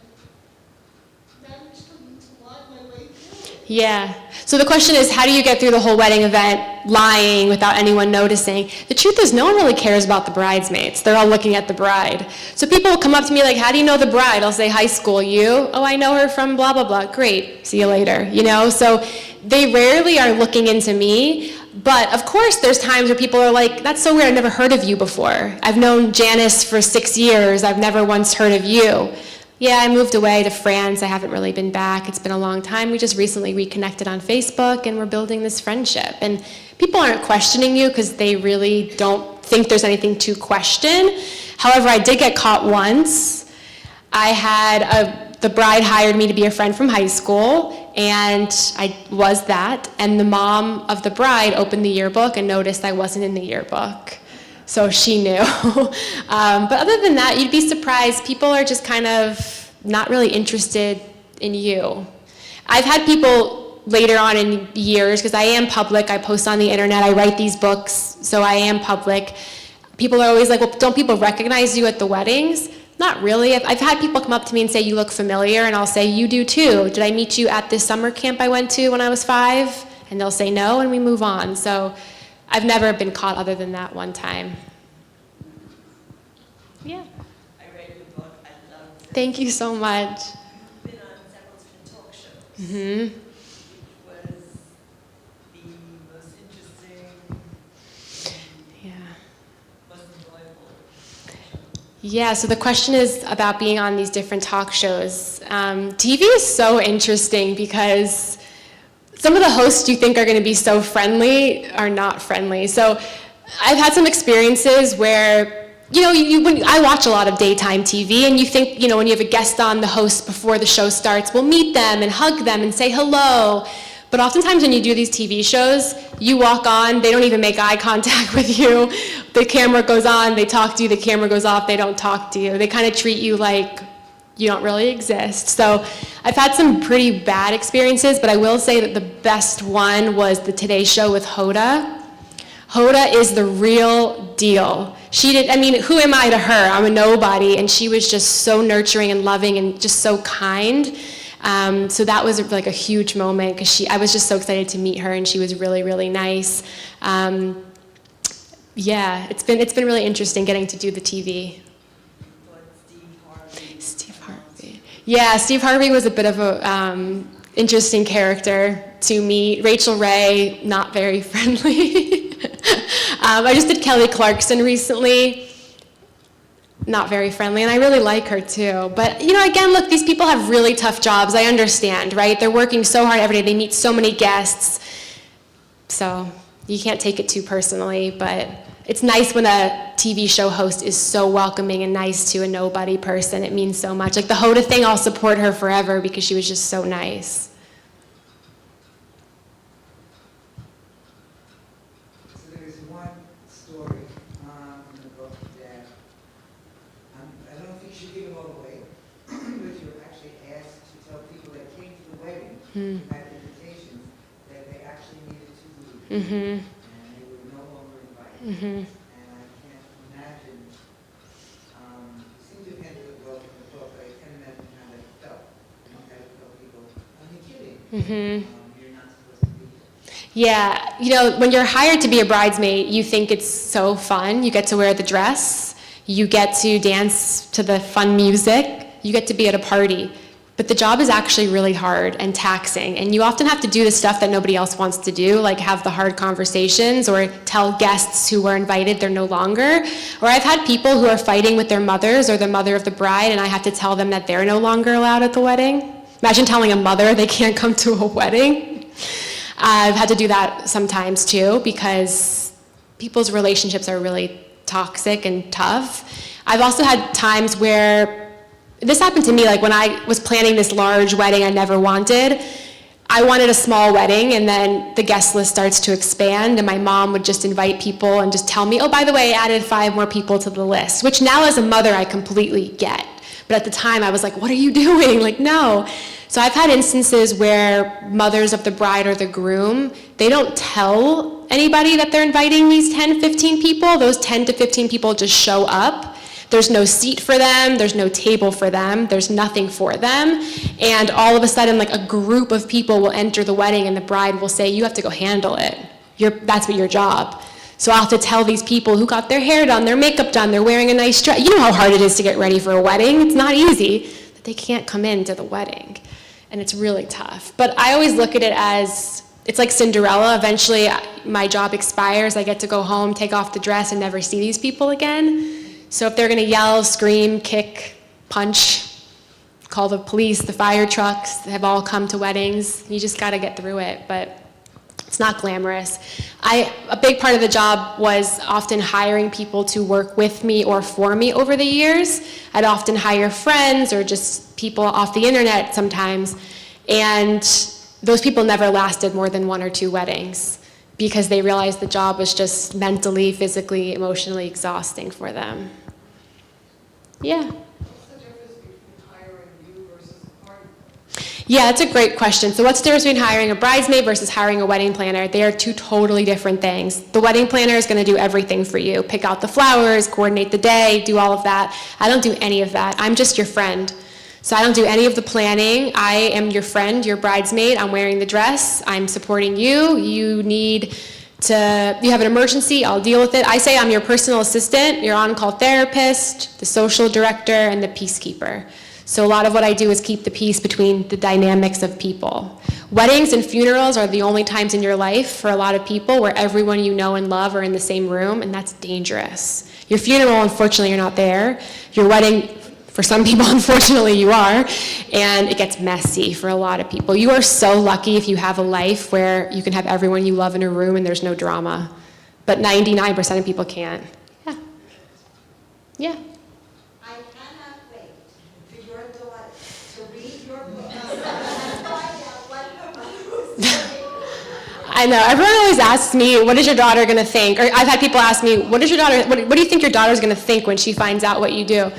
manage to lie my way through it. Yeah. So the question is, how do you get through the whole wedding event lying without anyone noticing? The truth is, no one really cares about the bridesmaids. They're all looking at the bride. So people will come up to me like, how do you know the bride? I'll say, high school. You? Oh, I know her from blah, blah, blah. Great. See you later. So they rarely are looking into me. But of course, there's times where people are like, that's so weird. I've never heard of you before. I've known Janice for 6 years. I've never once heard of you. Yeah, I moved away to France. I haven't really been back. It's been a long time. We just recently reconnected on Facebook, and we're building this friendship. And people aren't questioning you because they really don't think there's anything to question. However, I did get caught once. The bride hired me to be a friend from high school, and I was that. And the mom of the bride opened the yearbook and noticed I wasn't in the yearbook. So she knew. But other than that, you'd be surprised. People are just kind of not really interested in you. I've had people later on in years, because I am public, I post on the internet, I write these books, so I am public. People are always like, well, don't people recognize you at the weddings? Not really. I've had people come up to me and say, you look familiar, and I'll say, you do too. Did I meet you at this summer camp I went to when I was 5? And they'll say no, and we move on. So I've never been caught other than that one time. Yeah. I read your book. I loved it. Thank you so much. You've been on several different talk shows. Mm-hmm. Which was the most interesting, most enjoyable. Yeah, so the question is about being on these different talk shows. TV is so interesting because some of the hosts you think are going to be so friendly are not friendly. So I've had some experiences where, when I watch a lot of daytime TV, and you think, when you have a guest on, the host before the show starts will meet them and hug them and say hello. But oftentimes when you do these TV shows, you walk on, they don't even make eye contact with you. The camera goes on, they talk to you, the camera goes off, they don't talk to you. They kind of treat you like you don't really exist. So I've had some pretty bad experiences, but I will say that the best one was the Today Show with Hoda. Hoda is the real deal. Who am I to her? I'm a nobody, and she was just so nurturing and loving and just so kind. So that was like a huge moment because I was just so excited to meet her, and she was really, really nice. It's been really interesting getting to do the TV. Steve Harvey. Yeah, Steve Harvey was a bit of a interesting character to meet. Rachel Ray, not very friendly. I just did Kelly Clarkson recently. Not very friendly, and I really like her too. But, again, look, these people have really tough jobs. I understand, right? They're working so hard every day. They meet so many guests. So you can't take it too personally, but it's nice when a TV show host is so welcoming and nice to a nobody person. It means so much. Like the Hoda thing, I'll support her forever because she was just so nice. So there's one story in the book that I don't think you should give it all away, but you were actually asked to tell people that came to the wedding, who had invitations, that they actually needed to leave, and they were no longer invited. And I can't imagine, you seem to have handled it well in the book, but I can't imagine how that felt. You had to tell people, I'm kidding, you're not supposed to be here. Yeah, when you're hired to be a bridesmaid, you think it's so fun. You get to wear the dress. You get to dance to the fun music. You get to be at a party. But the job is actually really hard and taxing. And you often have to do the stuff that nobody else wants to do, like have the hard conversations or tell guests who were invited they're no longer. Or I've had people who are fighting with their mothers or the mother of the bride, and I have to tell them that they're no longer allowed at the wedding. Imagine telling a mother they can't come to a wedding. I've had to do that sometimes too because people's relationships are really toxic and tough. I've also had times where this happened to me, like when I was planning this large wedding I never wanted. I wanted a small wedding, and then the guest list starts to expand, and my mom would just invite people and just tell me, oh, by the way, I added 5 more people to the list, which now as a mother I completely get. But at the time I was like, what are you doing? Like, no. So I've had instances where mothers of the bride or the groom, they don't tell anybody that they're inviting these 10, 15 people. Those 10 to 15 people just show up. There's no seat for them, there's no table for them, there's nothing for them. And all of a sudden, like a group of people will enter the wedding and the bride will say, you have to go handle it. That's your job. So I'll have to tell these people who got their hair done, their makeup done, they're wearing a nice dress. You know how hard it is to get ready for a wedding. It's not easy. That they can't come into the wedding. And it's really tough. But I always look at it as, it's like Cinderella. Eventually, my job expires. I get to go home, take off the dress, and never see these people again. So if they're going to yell, scream, kick, punch, call the police, the fire trucks, have all come to weddings, you just got to get through it. But it's not glamorous. A big part of the job was often hiring people to work with me or for me over the years. I'd often hire friends or just people off the internet sometimes. And those people never lasted more than 1 or 2 weddings because they realized the job was just mentally, physically, emotionally exhausting for them. Yeah. What's the difference between hiring you versus a party? Yeah, that's a great question. So what's the difference between hiring a bridesmaid versus hiring a wedding planner? They are 2 totally different things. The wedding planner is going to do everything for you. Pick out the flowers, coordinate the day, do all of that. I don't do any of that. I'm just your friend. So I don't do any of the planning. I am your friend, your bridesmaid. I'm wearing the dress. I'm supporting you. You have an emergency, I'll deal with it. I say I'm your personal assistant, your on-call therapist, the social director, and the peacekeeper. So a lot of what I do is keep the peace between the dynamics of people. Weddings and funerals are the only times in your life for a lot of people where everyone you know and love are in the same room, and that's dangerous. Your funeral, unfortunately, you're not there. Your wedding, For some people, unfortunately, you are, and it gets messy for a lot of people. You are so lucky if you have a life where you can have everyone you love in a room and there's no drama, but 99% of people can't. Yeah. Yeah. I cannot wait for your daughter to read your book and find out what her mother was saying. I know. Everyone always asks me, what is your daughter going to think? Or I've had people ask me, what do you think your daughter's going to think when she finds out what you do?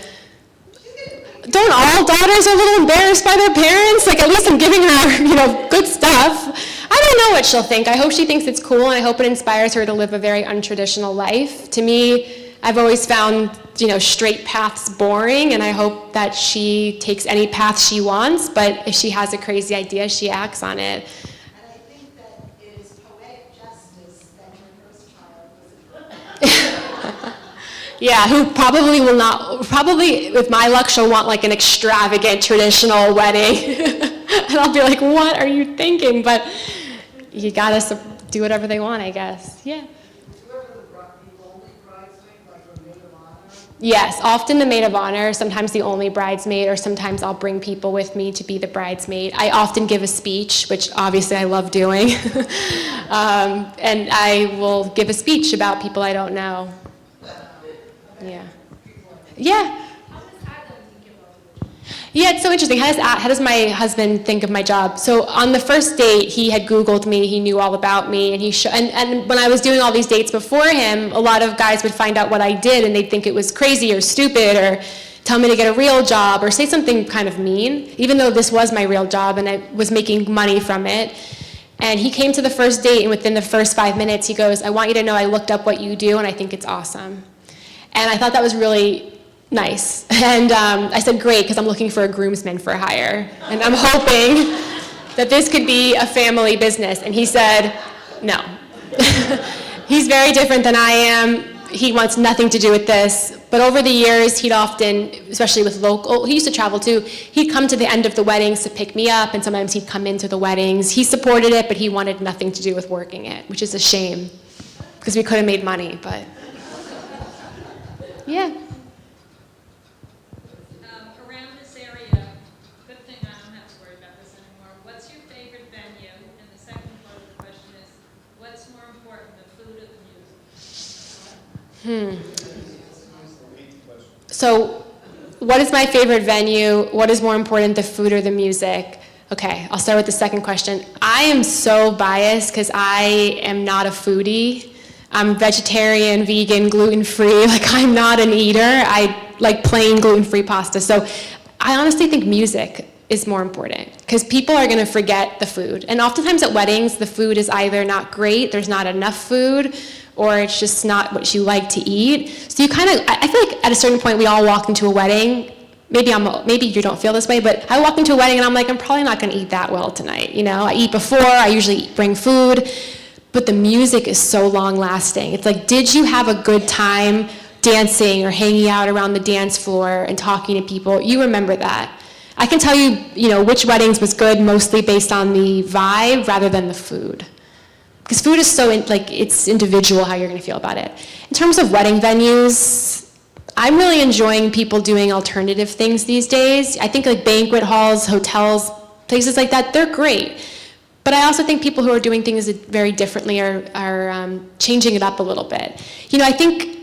Don't all daughters are a little embarrassed by their parents? Like, at least I'm giving her, good stuff. I don't know what she'll think. I hope she thinks it's cool, and I hope it inspires her to live a very untraditional life. To me, I've always found, straight paths boring, and I hope that she takes any path she wants, but if she has a crazy idea, she acts on it. And I think that it is poetic justice that her first child was a Yeah, who probably with my luck, she'll want like an extravagant traditional wedding. And I'll be like, what are you thinking? But you gotta do whatever they want, I guess. Yeah. Yes, often the maid of honor, sometimes the only bridesmaid, or sometimes I'll bring people with me to be the bridesmaid. I often give a speech, which obviously I love doing. And I will give a speech about people I don't know. Yeah. Yeah. Yeah, it's so interesting. How does my husband think of my job? So on the first date, he had Googled me. He knew all about me, and and when I was doing all these dates before him, a lot of guys would find out what I did, and they'd think it was crazy or stupid, or tell me to get a real job, or say something kind of mean, even though this was my real job and I was making money from it. And he came to the first date, and within the first 5 minutes, he goes, "I want you to know I looked up what you do, and I think it's awesome." And I thought that was really nice. And I said, great, because I'm looking for a groomsman for hire. And I'm hoping that this could be a family business. And he said, no. He's very different than I am. He wants nothing to do with this. But over the years, he'd often, especially with he used to travel too, he'd come to the end of the weddings to pick me up, and sometimes he'd come into the weddings. He supported it, but he wanted nothing to do with working it, which is a shame, because we could have made money, but yeah. Around this area, good thing I don't have to worry about this anymore. What's your favorite venue? And the second part of the question is, what's more important, the food or the music? So, what is my favorite venue? What is more important, the food or the music? Okay, I'll start with the second question. I am so biased because I am not a foodie. I'm vegetarian, vegan, gluten-free. Like, I'm not an eater. I like plain gluten-free pasta. So I honestly think music is more important because people are going to forget the food. And oftentimes at weddings, the food is either not great, there's not enough food, or it's just not what you like to eat. So you I feel like at a certain point we all walk into a wedding. Maybe you don't feel this way, but I walk into a wedding and I'm like, I'm probably not going to eat that well tonight. I eat before, I usually bring food. But the music is so long-lasting. It's like, did you have a good time dancing or hanging out around the dance floor and talking to people? You remember that. I can tell you, which weddings was good mostly based on the vibe rather than the food. Because food is so, it's individual how you're going to feel about it. In terms of wedding venues, I'm really enjoying people doing alternative things these days. I think like banquet halls, hotels, places like that, they're great. But I also think people who are doing things very differently are changing it up a little bit. I think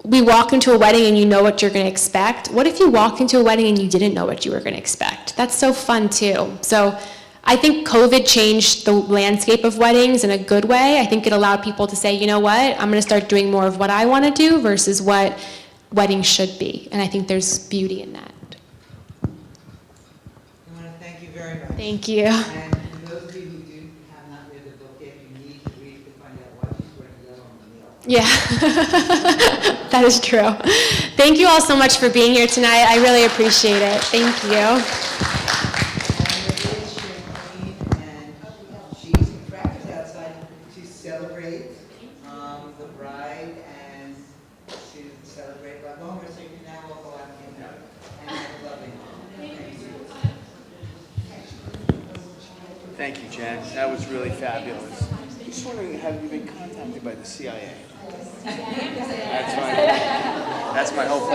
we walk into a wedding and you know what you're going to expect. What if you walked into a wedding and you didn't know what you were going to expect? That's so fun too. So I think COVID changed the landscape of weddings in a good way. I think it allowed people to say, you know what, I'm going to start doing more of what I want to do versus what weddings should be. And I think there's beauty in that. I want to thank you very much. Thank you. And for those of you who have not read the book yet, you need to read to find out why she's wearing yellow on the nail. Yeah, that is true. Thank you all so much for being here tonight. I really appreciate it. Thank you. And she's contracted outside to celebrate the bride and to celebrate La Bomber, so you can now all go out and get married. And have a lovely Thank you, Jen. That was really fabulous. I'm just wondering, have you been contacted by the CIA? That's my hope.